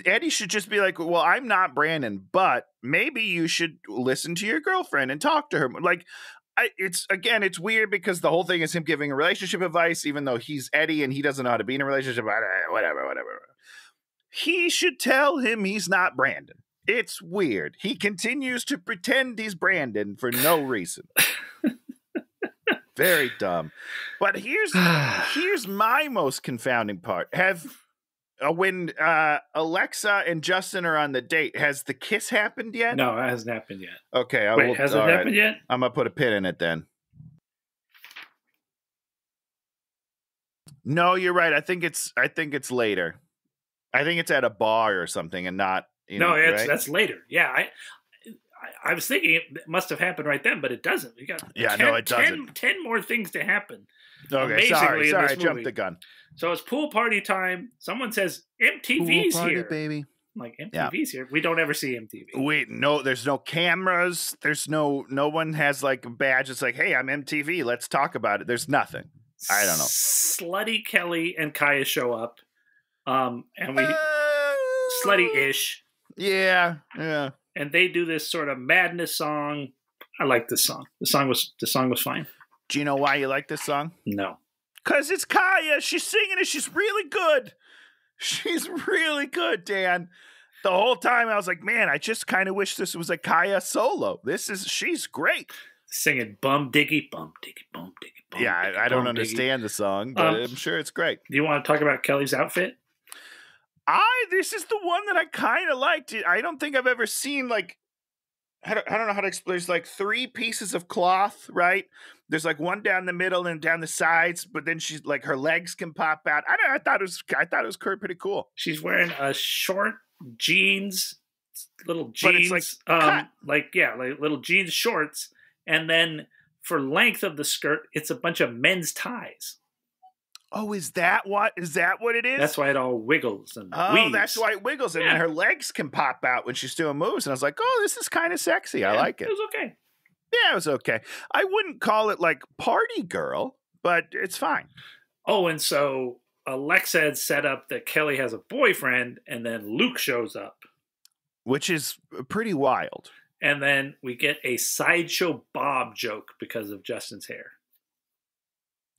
Eddie should just be like, well, I'm not Brandon, but maybe you should listen to your girlfriend and talk to her. Like, it's weird because the whole thing is him giving a relationship advice, even though he's Eddie and he doesn't know how to be in a relationship. Whatever. He should tell him he's not Brandon. It's weird. He continues to pretend he's Brandon for no reason. Very dumb. But here's my most confounding part. When Alexa and Justin are on the date, has the kiss happened yet? No, it hasn't happened yet. Okay. Has it happened yet? I'm going to put a pin in it then. No, you're right. I think it's later. I think it's at a bar or something and not... right? That's later. Yeah, I was thinking it must have happened right then, but it doesn't. You got it doesn't. 10 more things to happen. Okay, sorry, I jumped the gun. So it's pool party time. Someone says MTV's pool party, here, baby. I'm like, MTV's here. We don't ever see MTV. Wait, no, there's no cameras. There's no one has like a badge. It's like, hey, I'm MTV. Let's talk about it. There's nothing. I don't know. Slutty Kelly and Kaya show up, and we slutty-ish. Yeah. And they do this sort of madness song. I like this song. The song was fine. Do you know why you like this song? No. Because it's Kaya. She's singing it. She's really good. She's really good, Dan. The whole time I was like, man, I just kind of wish this was a Kaya solo. She's great. Singing bum diggy, bum diggy, bum diggy, bum. Yeah, diggy, I don't understand the song, but I'm sure it's great. Do you want to talk about Kelly's outfit? This is the one that I kind of liked. I don't think I've ever seen like, I don't know how to explain. There's like 3 pieces of cloth, right? There's like one down the middle and down the sides, but then she's like her legs can pop out. I thought it was pretty cool. She's wearing a short jeans, little jeans, but it's like little jeans shorts, and then for length of the skirt, it's a bunch of men's ties. Oh, is that what it is? That's why it all wiggles and weaves. That's why it wiggles, and then her legs can pop out when she's doing moves. And I was like, oh, this is kind of sexy. I like it. It was okay. Yeah, it was okay. I wouldn't call it like Party Girl, but it's fine. Oh, and so Alexa had set up that Kelly has a boyfriend, and then Luke shows up. Which is pretty wild. And then we get a Sideshow Bob joke because of Justin's hair.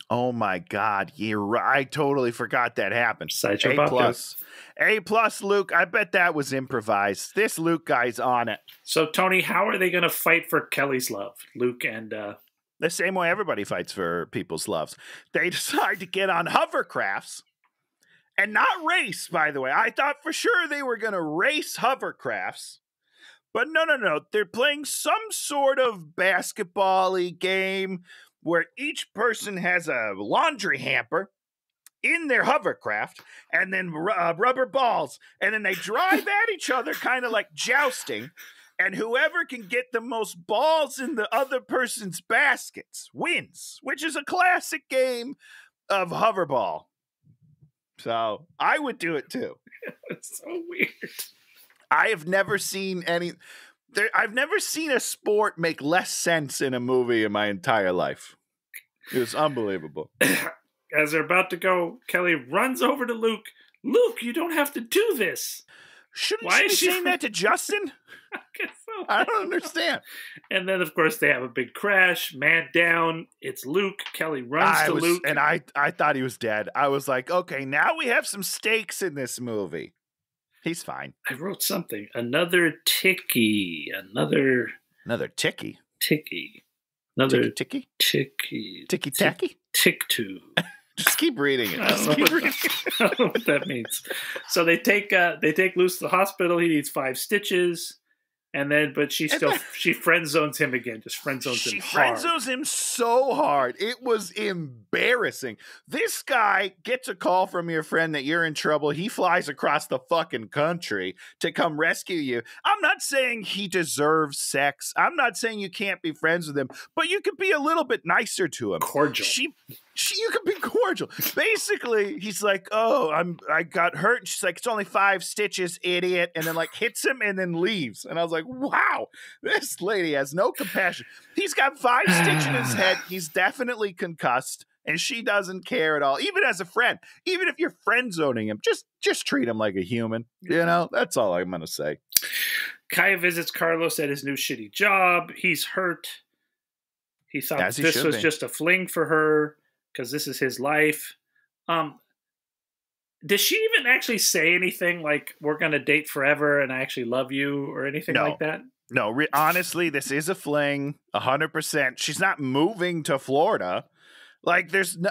Oh my God, you're right. I totally forgot that happened. Sideshow Bob plus. A plus, Luke. I bet that was improvised. This Luke guy's on it. So, Tony, how are they going to fight for Kelly's love? Luke and... the same way everybody fights for people's loves. They decide to get on hovercrafts and not race, by the way. I thought for sure they were going to race hovercrafts. But no. They're playing some sort of basketball-y game where each person has a laundry hamper in their hovercraft and then rubber balls. And then they drive at each other kind of like jousting. And whoever can get the most balls in the other person's baskets wins, which is a classic game of hoverball. So I would do it too. It's so weird. I have never seen I've never seen a sport make less sense in a movie in my entire life. It was unbelievable. As they're about to go, Kelly runs over to Luke. Luke, you don't have to do this. Shouldn't she be saying that to Justin? I guess so. I don't understand. And then, of course, they have a big crash. Man down. It's Luke. Kelly runs to Luke. And I thought he was dead. I was like, okay, now we have some stakes in this movie. He's fine. I wrote something. Another ticky. Another ticky? Ticky. Another ticky? Ticky. Ticky-tacky? Tick-two. Just keep reading it. I don't know what that means. So they take Luce to the hospital. He needs 5 stitches. And then, but she friend zones him again. Just friend zones him hard. She friend zones him so hard. It was embarrassing. This guy gets a call from your friend that you're in trouble. He flies across the fucking country to come rescue you. I'm not saying he deserves sex. I'm not saying you can't be friends with him, but you could be a little bit nicer to him. Cordial. You can be cordial. Basically, he's like, "Oh, I got hurt." And she's like, "It's only 5 stitches, idiot," and then like hits him and then leaves. And I was like, "Wow, this lady has no compassion." He's got 5 stitches in his head. He's definitely concussed, and she doesn't care at all. Even as a friend, even if you're friend zoning him, just treat him like a human. You know, that's all I'm gonna say. Kaya visits Carlos at his new shitty job. He's hurt. He thought this was just a fling for her, because this is his life. Does she even actually say anything like, we're going to date forever and I actually love you, or anything like that? No, honestly, this is a fling, 100%. She's not moving to Florida. Like, there's no...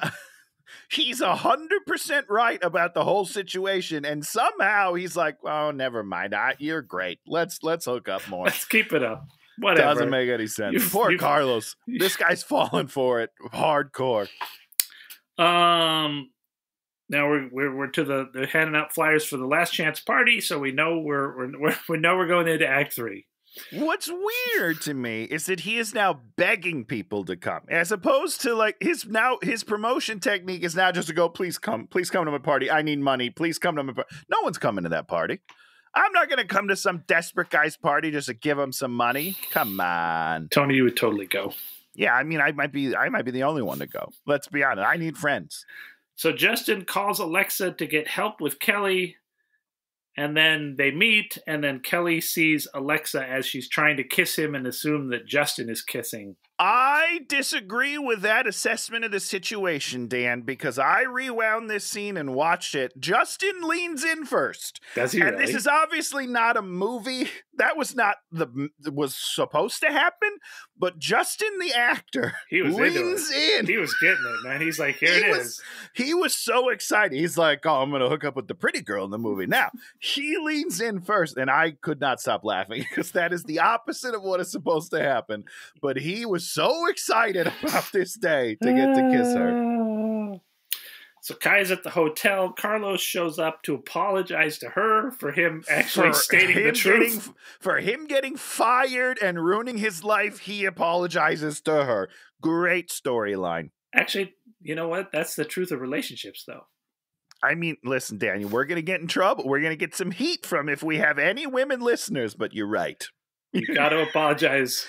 He's 100% right about the whole situation, and somehow he's like, "Oh, never mind. You're great. Let's hook up more. Let's keep it up." Whatever. Doesn't make any sense. Poor Carlos. This guy's falling for it hardcore. Now we're to they're handing out flyers for the last chance party, so we know we know we're going into Act 3. What's weird to me is that he is now begging people to come, as opposed to like his promotion technique is now just to go, please come to my party. I need money. Please come to my party. No one's coming to that party. I'm not going to come to some desperate guy's party just to give him some money. Come on, Tony, you would totally go. Yeah, I mean, I might be the only one to go. Let's be honest. I need friends. So Justin calls Alexa to get help with Kelly. And then they meet, and then Kelly sees Alexa as she's trying to kiss him and assume that Justin is kissing. I disagree with that assessment of the situation, Dan, because I rewound this scene and watched it. Justin leans in first. Does he And really? This is obviously not a movie. That was not was supposed to happen, but Justin, the actor, leans in. He was getting it, man. He's like, here it is. He was so excited. He's like, oh, I'm going to hook up with the pretty girl in the movie. Now, he leans in first, and I could not stop laughing because that is the opposite of what is supposed to happen. But he was so excited about this day to get to kiss her. So Kaya's at the hotel. Carlos shows up to apologize to her for him actually stating the truth. For him getting fired and ruining his life, he apologizes to her. Great storyline. Actually, you know what? That's the truth of relationships, though. I mean, listen, Daniel, we're going to get in trouble. We're going to get some heat from if we have any women listeners, but you're right. You got to apologize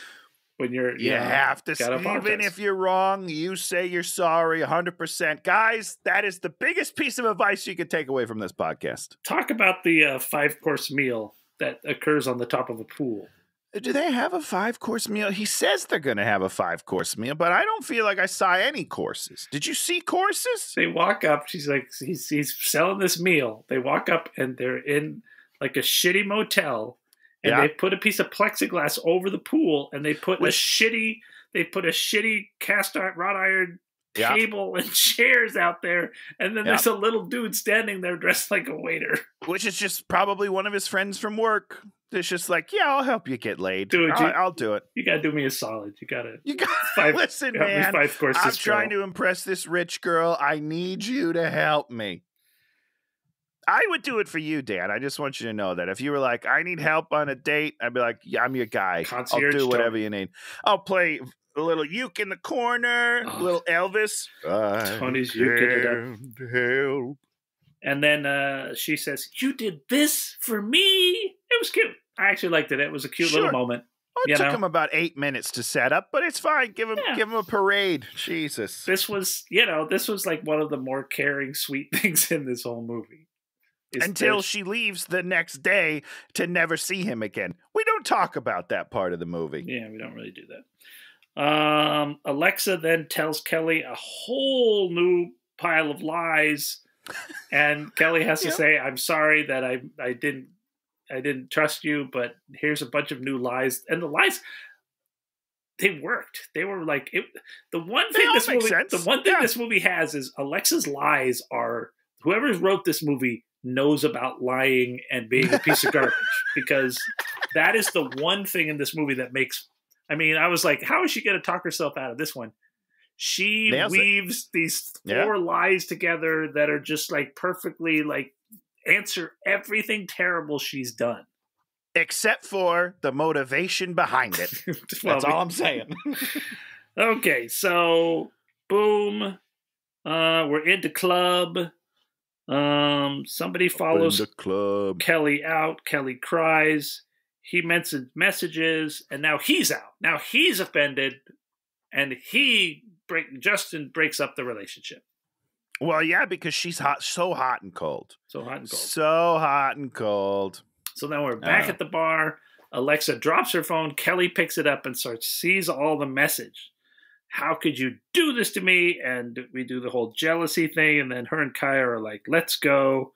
when you're... You have to. Even if you're wrong, you say you're sorry 100%. Guys, that is the biggest piece of advice you could take away from this podcast. Talk about the 5-course meal that occurs on the top of a pool. Do they have a 5-course meal? He says they're going to have a 5-course meal, but I don't feel like I saw any courses. Did you see courses? They walk up. She's like, he's selling this meal. They walk up and they're in like a shitty motel, and they put a piece of plexiglass over the pool, and they put a shitty cast iron, wrought iron table and chairs out there, and then there's a little dude standing there dressed like a waiter, which is just probably one of his friends from work. It's just like, I'll help you get laid. Dude, I'll do it. You gotta do me a solid. You got listen, man. 5 courses. I'm trying to impress this rich girl. I need you to help me. I would do it for you, Dan. I just want you to know that if you were like, I need help on a date, I'd be like, I'm your guy. Concierge, I'll do whatever you need. I'll play a little uke in the corner, a little Elvis. Tony's uking it up. Help. And then she says, "You did this for me." It was cute. I actually liked it. It was a cute little moment. It took him about 8 minutes to set up, but it's fine. Give him a parade. Jesus. This was like one of the more caring, sweet things in this whole movie. Until she leaves the next day to never see him again. We don't talk about that part of the movie. Yeah, we don't really do that. Alexa then tells Kelly a whole new pile of lies. And Kelly has to say, "I'm sorry that I didn't trust you, but here's a bunch of new lies." And the lies, they worked. They were like the one thing this movie has is Alexa's lies are, whoever wrote this movie knows about lying and being a piece of garbage, because that is the one thing in this movie that makes. I mean, I was like, how is she going to talk herself out of this one? She weaves these 4 lies together that are just like perfectly like answer everything terrible she's done. Except for the motivation behind it. That's all I'm saying. Okay, so boom. We're into club. Somebody follows the club. Kelly out. Kelly cries. He mentions messages, and now he's out. Now he's offended, and Justin breaks up the relationship. Well, yeah, because she's so hot and cold. So hot and cold. So hot and cold. So then we're back at the bar. Alexa drops her phone. Kelly picks it up and sees all the message. How could you do this to me? And we do the whole jealousy thing. And then her and Kaya are like, let's go.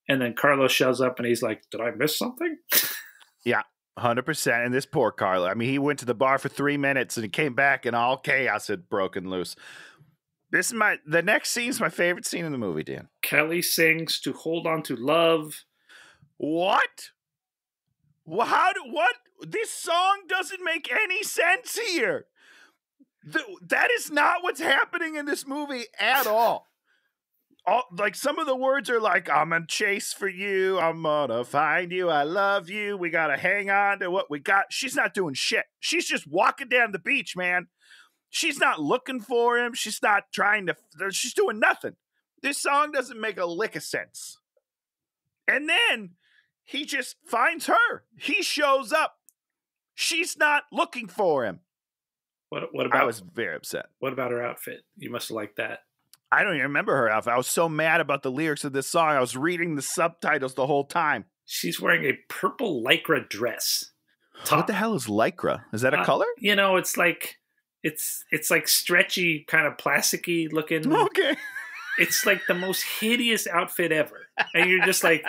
And then Carlos shows up and he's like, did I miss something? Yeah. 100%. And this poor Carlo. I mean, he went to the bar for 3 minutes and he came back and all chaos had broken loose. The next scene is my favorite scene in the movie, Dan. Kelly sings to Hold On to Love. What? What? This song doesn't make any sense here. That is not what's happening in this movie at all. Like some of the words are like, I'm gonna chase for you, I'm gonna find you, I love you, we gotta hang on to what we got. She's not doing shit. She's just walking down the beach, man. She's not looking for him. She's not she's doing nothing. This song doesn't make a lick of sense. And then he just finds her. He shows up. She's not looking for him. What about? I was very upset. What about her outfit? You must have liked that. I don't even remember her outfit. I was so mad about the lyrics of this song. I was reading the subtitles the whole time. She's wearing a purple lycra dress. What the hell is lycra? Is that a color? You know, it's like stretchy, kind of plasticky looking. Okay. It's like the most hideous outfit ever. And you're just like,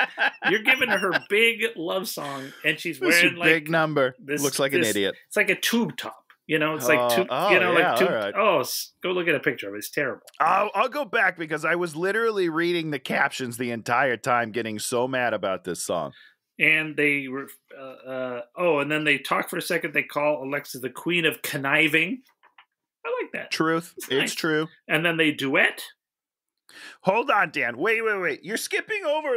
you're giving her big love song and she's wearing like big number. Looks like an idiot. It's like a tube top. You know, it's like tube. Like tube. Right. Oh, go look at a picture of it. It's terrible. I'll go back because I was literally reading the captions the entire time, getting so mad about this song. And they were, and then they talk for a second. They call Alexa the queen of conniving. I like that. Truth. It's true. And then they duet. Hold on, Dan. Wait. You're skipping over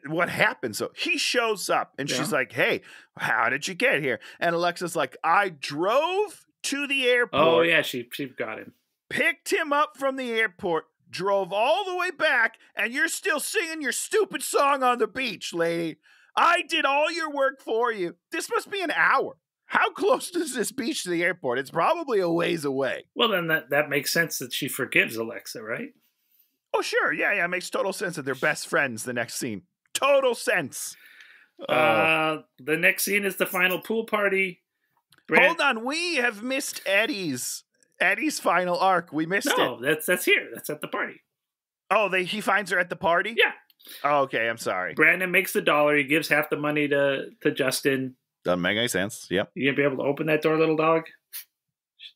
what happened. So he shows up and she's like, hey, how did you get here? And Alexa's like, I drove to the airport. Oh, yeah, she got him. picked him up from the airport, drove all the way back, and you're still singing your stupid song on the beach, lady. I did all your work for you. This must be an hour. How close is this beach to the airport? It's probably a ways away. Well, then that makes sense that she forgives Alexa, right? Oh, sure. Yeah. It makes total sense that they're best friends the next scene. Total sense. The next scene is the final pool party. Hold on. We have missed Eddie's final arc. We missed it. No, that's here. That's at the party. Oh, he finds her at the party? Yeah. Oh, okay. I'm sorry. Brandon makes the $1. He gives half the money to Justin. Doesn't make any sense. Yep. You gonna be able to open that door, little dog?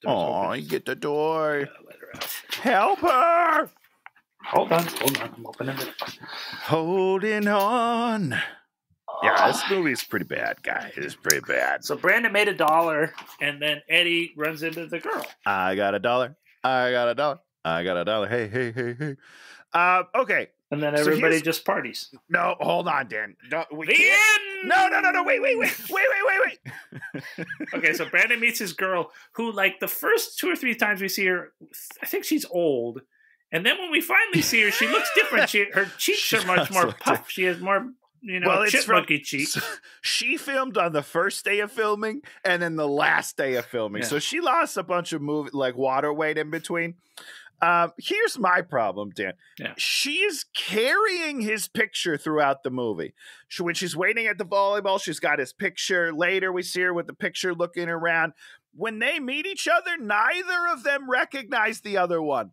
Oh, you get the door. Let her out. Help her! Hold on. I'm opening it. Holding on. Yeah, this movie's pretty bad, guys. It's pretty bad. So Brandon made $1, and then Eddie runs into the girl. I got $1. I got $1. Hey. Okay. And then everybody just parties. No, hold on, Dan. No, the end! No. Wait. Okay, so Brandon meets his girl who, like, the first 2 or 3 times we see her, I think she's old. And then when we finally see her, she looks different. Her cheeks are much more puffed. She has more, chipmunky cheeks. She filmed on the first day of filming and then the last day of filming. Yeah. So she lost a bunch of water weight in between. Here's my problem, Dan. Yeah. She's carrying his picture throughout the movie. When she's waiting at the volleyball, she's got his picture. Later, we see her with the picture looking around. When they meet each other, neither of them recognize the other one.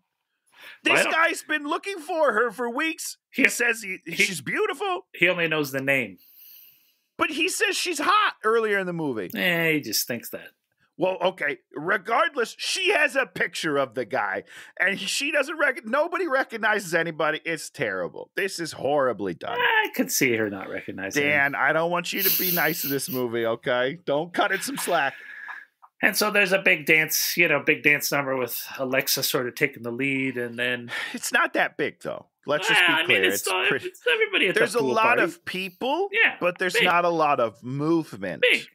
This guy's been looking for her for weeks. He says she's beautiful. He only knows the name. But he says she's hot earlier in the movie. He just thinks that. Well, okay. Regardless, she has a picture of the guy, and she doesn't nobody recognizes anybody. It's terrible. This is horribly done. I could see her not recognizing Dan, him. I don't want you to be nice to this movie, okay? Don't cut it some slack. And so there's a big dance number with Alexa sort of taking the lead, and then it's not that big though. Let's just be clear. It's everybody at there's the pool a lot party. of people, but there's not a lot of movement. Big.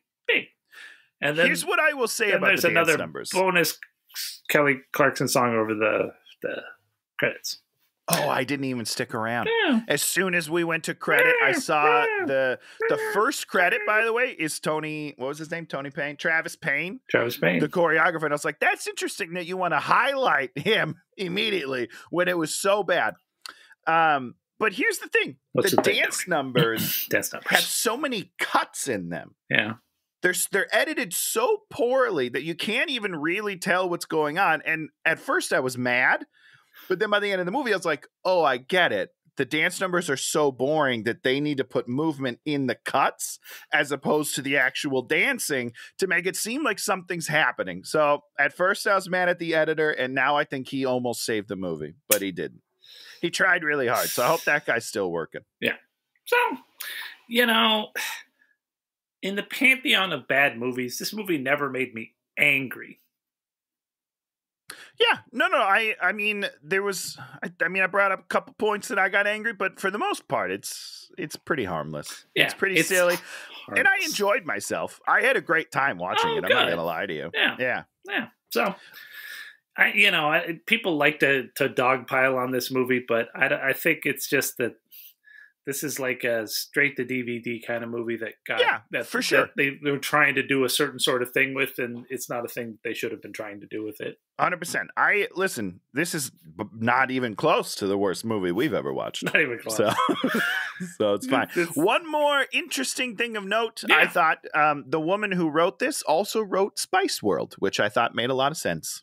And then here's what I will say about the dance numbers. Bonus Kelly Clarkson song over the credits. Oh, I didn't even stick around. Yeah. As soon as we went to credit, I saw the first credit, by the way, is Tony, what was his name? Travis Payne. The choreographer. And I was like, that's interesting that you want to highlight him immediately when it was so bad. But here's the thing. The dance numbers have so many cuts in them. Yeah. They're edited so poorly that you can't even really tell what's going on. And at first I was mad. But then by the end of the movie, I was like, oh, I get it. The dance numbers are so boring that they need to put movement in the cuts as opposed to the actual dancing to make it seem like something's happening. So at first I was mad at the editor, and now I think he almost saved the movie, but he didn't. He tried really hard, so I hope that guy's still working. Yeah. So, in the pantheon of bad movies, this movie never made me angry. Yeah, no. I mean, I brought up a couple points that I got angry, but for the most part, it's pretty harmless. Yeah, it's pretty silly, and I enjoyed myself. I had a great time watching it. I'm not gonna lie to you. Yeah. So, people like to dogpile on this movie, but I think it's just that this is like a straight to DVD kind of movie for sure. They were trying to do a certain sort of thing with, and it's not a thing they should have been trying to do with it. 100%. Listen, this is not even close to the worst movie we've ever watched. Not even close. So it's fine. One more interesting thing of note, I thought the woman who wrote this also wrote Spice World, which I thought made a lot of sense.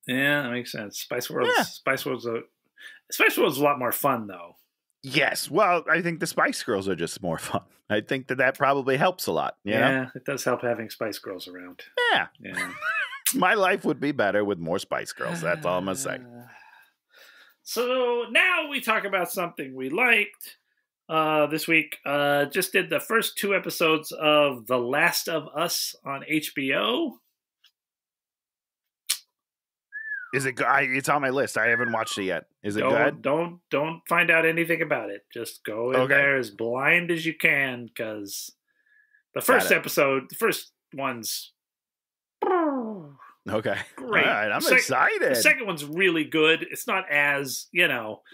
Yeah, that makes sense. Spice World's a lot more fun, though. Yes. Well, I think the Spice Girls are just more fun. I think that probably helps a lot. You know? It does help having Spice Girls around. Yeah. My life would be better with more Spice Girls. That's all I'm going to say. So now we talk about something we liked this week. Just did the first 2 episodes of The Last of Us on HBO. Is it good? It's on my list. I haven't watched it yet. Is it good? Don't find out anything about it. Just go in there as blind as you can, because the first episode, the first one's Okay. Great. All right, I'm excited. The second one's really good. It's not as,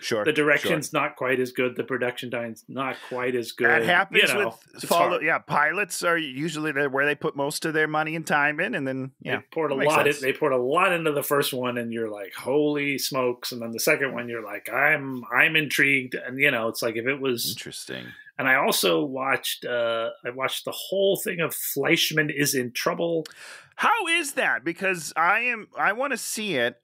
sure. The direction's not quite as good. The production time's not quite as good. That happens with pilots are usually where they put most of their money and time in, and then they poured a lot into the first one, and you're like, holy smokes! And then the second one, you're like, I'm intrigued, and it's like if it was interesting. And I also watched the whole thing of Fleischman is in Trouble. How is that? Because I want to see it.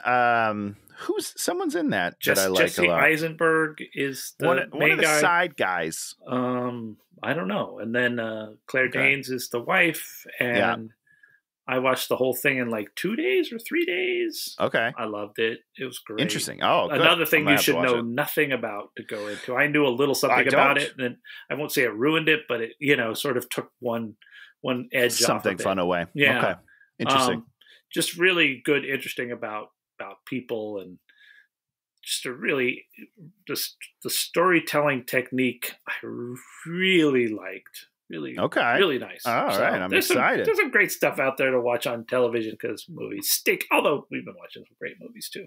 Someone's in that I like Jesse a lot. Eisenberg is the one of the guy. Side guys. I don't know. And then Claire Danes is the wife, and I watched the whole thing in like 2 days or 3 days. Okay. I loved it. It was great. Interesting. Oh, good. Another thing you should know nothing about to go into. I knew a little something about it, and I won't say it ruined it, but it sort of took one edge something off of fun it. away. Yeah. Okay. Interesting. Just really good, interesting about people, and just the storytelling technique I really liked. Really, really nice. All right, I'm excited. There's some great stuff out there to watch on television because movies stink. Although we've been watching some great movies too.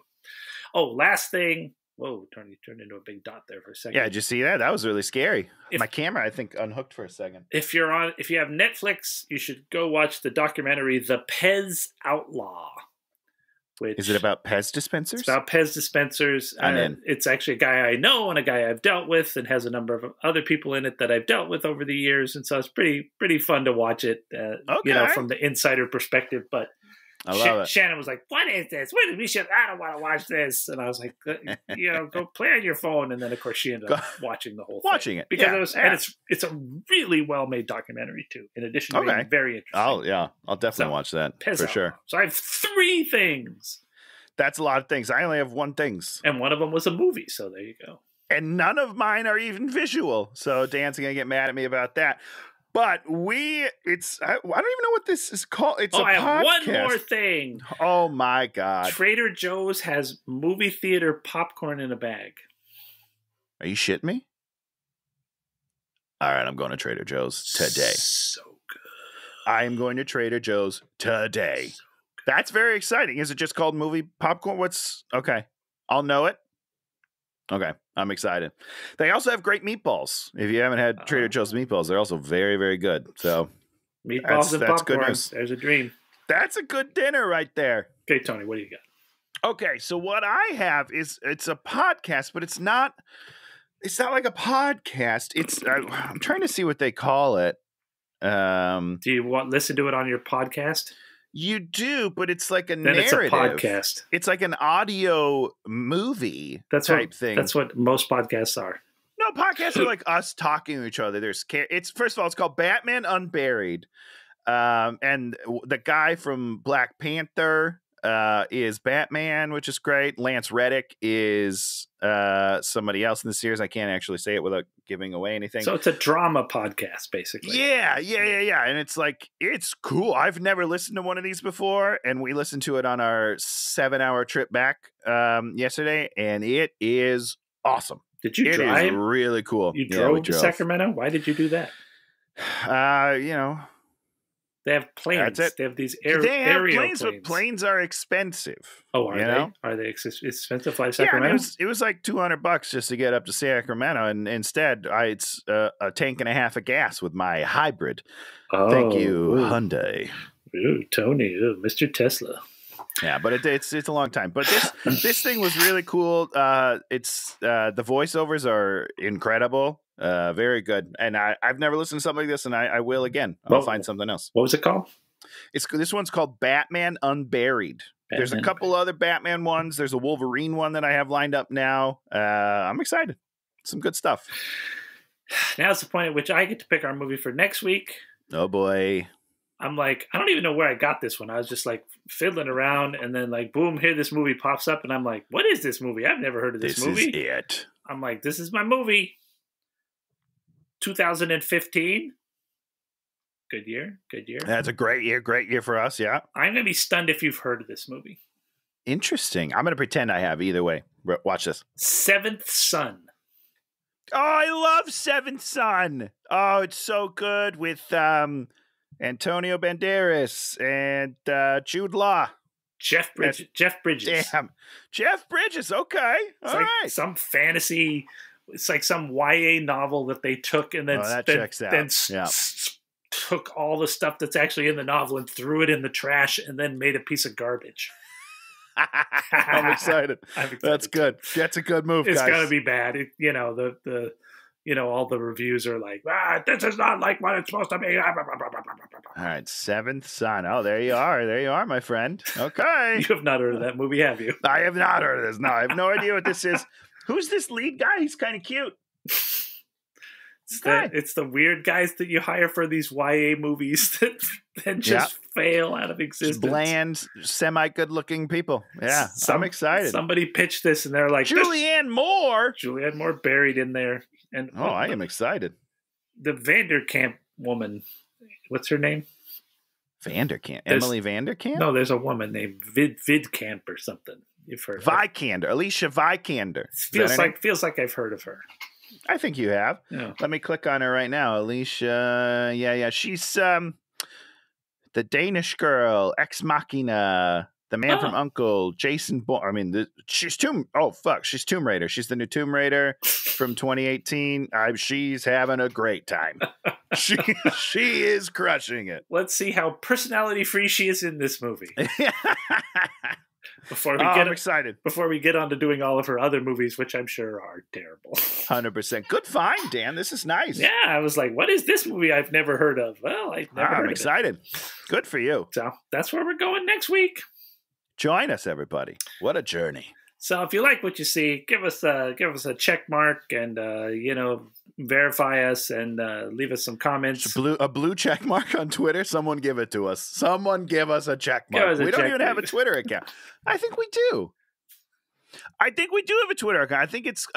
Oh, last thing. Whoa, turned into a big dot there for a second. Yeah, did you see that? That was really scary. My camera, I think, unhooked for a second. If you have Netflix, you should go watch the documentary The Pez Outlaw. Is it about Pez dispensers? It's about Pez dispensers. I'm in. It's actually a guy I know and a guy I've dealt with, and has a number of other people in it that I've dealt with over the years, and so it's pretty fun to watch it. From the insider perspective. But I love it. Shannon was like, "What is this? I don't want to watch this." And I was like, "Go play on your phone." And then of course she ended up watching the whole thing. Because and it's a really well made documentary too. In addition to being very interesting. I'll definitely watch that for sure. So I have 3 things. That's a lot of things. I only have 1 thing. And one of them was a movie, so there you go. And none of mine are even visual. So Dan's going to get mad at me about that. But I don't even know what this is called. It's a podcast. I have one more thing. Oh my God. Trader Joe's has movie theater popcorn in a bag. Are you shitting me? All right, I'm going to Trader Joe's today. So good. I am going to Trader Joe's today. That's very exciting. Is it just called movie popcorn? Okay. I'll know it. Okay. I'm excited. They also have great meatballs. If you haven't had Trader Joe's meatballs, they're also very, very good. So meatballs and popcorn. Good news. There's a dream. That's a good dinner right there. Okay, Tony, what do you got? Okay. So what I have it's a podcast, but it's not like a podcast. I'm trying to see what they call it. Do you listen to it on your podcast? You do, but it's like a narrative. It's a podcast. It's like an audio movie type thing. That's what most podcasts are. No, podcasts are like us talking to each other. First of all, it's called Batman Unburied. And the guy from Black Panther is Batman, which is great. Lance Reddick is somebody else in the series. I can't actually say it without giving away anything. So it's a drama podcast, basically. Yeah. And it's cool. I've never listened to one of these before, and we listened to it on our 7-hour trip back yesterday, and it is awesome. Did you drive? It is really cool. You drove to Sacramento? Why did you do that? They have planes. They have these aerial planes. But planes are expensive. Oh, are they? Are they expensive to fly to Sacramento? Yeah, it was like $200 just to get up to Sacramento, and instead, it's a tank and a half of gas with my hybrid. Oh, thank you, Hyundai. Ooh, Tony, Mr. Tesla. Yeah, but it's a long time. But this thing was really cool. It's the voiceovers are incredible. Very good. And I've never listened to something like this, and I will again. I'll find something else. What was it called? This one's called Batman Unburied. There's a couple other Batman ones. There's a Wolverine one that I have lined up now. I'm excited. Some good stuff. Now's the point at which I get to pick our movie for next week. Oh boy. I'm like, I don't even know where I got this one. I was just like fiddling around, and then like, boom, here this movie pops up, and I'm like, what is this movie? I've never heard of this movie. This is it. I'm like, this is my movie. 2015. Good year. That's a great year for us, yeah. I'm going to be stunned if you've heard of this movie. Interesting. I'm going to pretend I have either way. Watch this. Seventh Son. Oh, I love Seventh Son. Oh, it's so good with Antonio Banderas and Jude Law. Jeff Bridges. Damn. Jeff Bridges. Okay. All right. Some fantasy. It's like some YA novel that they took and then checks out. Took all the stuff that's actually in the novel and threw it in the trash and then made a piece of garbage. I'm excited. That's good. That's a good move, guys. It's got to be bad. All the reviews are like, this is not like what it's supposed to be. All right, Seventh Son. Oh, there you are. There you are, my friend. Okay. You have not heard of that movie, have you? I have not heard of this. No, I have no idea what this is. Who's this lead guy? He's kind of cute. It's the weird guys that you hire for these YA movies that just fail out of existence. Just bland, semi-good-looking people. Yeah, I'm excited. Somebody pitched this, and they're like, Julianne Moore. Julianne Moore buried in there. And I am excited. The Vanderkamp woman, what's her name? Vanderkamp. Emily Vanderkamp? No, there's a woman named Vidkamp or something. You've heard of Vikander. Alicia Vikander. Feels like I've heard of her. I think you have. Yeah. Let me click on her right now. Alicia. Yeah. She's the Danish girl, Ex Machina, the man from U.N.C.L.E., Jason Bourne. She's Tomb Raider. She's the new Tomb Raider from 2018. She's having a great time. She is crushing it. Let's see how personality free she is in this movie. I'm excited. Before we get on to doing all of her other movies, which I'm sure are terrible. 100%. Good find, Dan. This is nice. Yeah, I was like, what is this movie I've never heard of? Well, I'm excited. Good for you. So that's where we're going next week. Join us, everybody. What a journey. So if you like what you see, give us a check mark and verify us and leave us some comments. A blue check mark on Twitter. Someone give it to us. Someone give us a check mark. We don't even have a Twitter account. I think we do. have a Twitter account. I think it's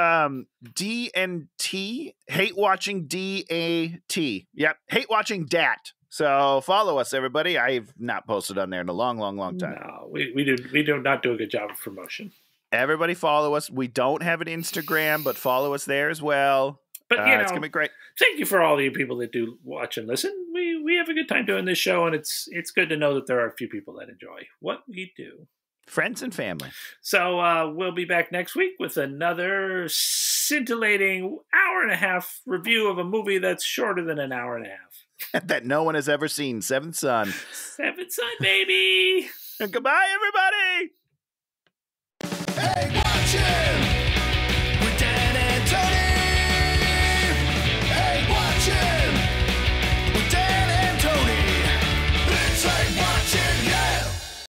D&T, Hate Watching DAT. Yep, Hate Watching DAT. So follow us, everybody. I've not posted on there in a long, long, long time. No, we do not do a good job of promotion. Everybody follow us. We don't have an Instagram, but follow us there as well. But it's gonna be great. Thank you for all you people that do watch and listen. We have a good time doing this show, and it's good to know that there are a few people that enjoy what we do. Friends and family. So we'll be back next week with another scintillating hour-and-a-half review of a movie that's shorter than an hour and a half. That no one has ever seen. Seventh Son. Seventh Son, baby. And goodbye, everybody.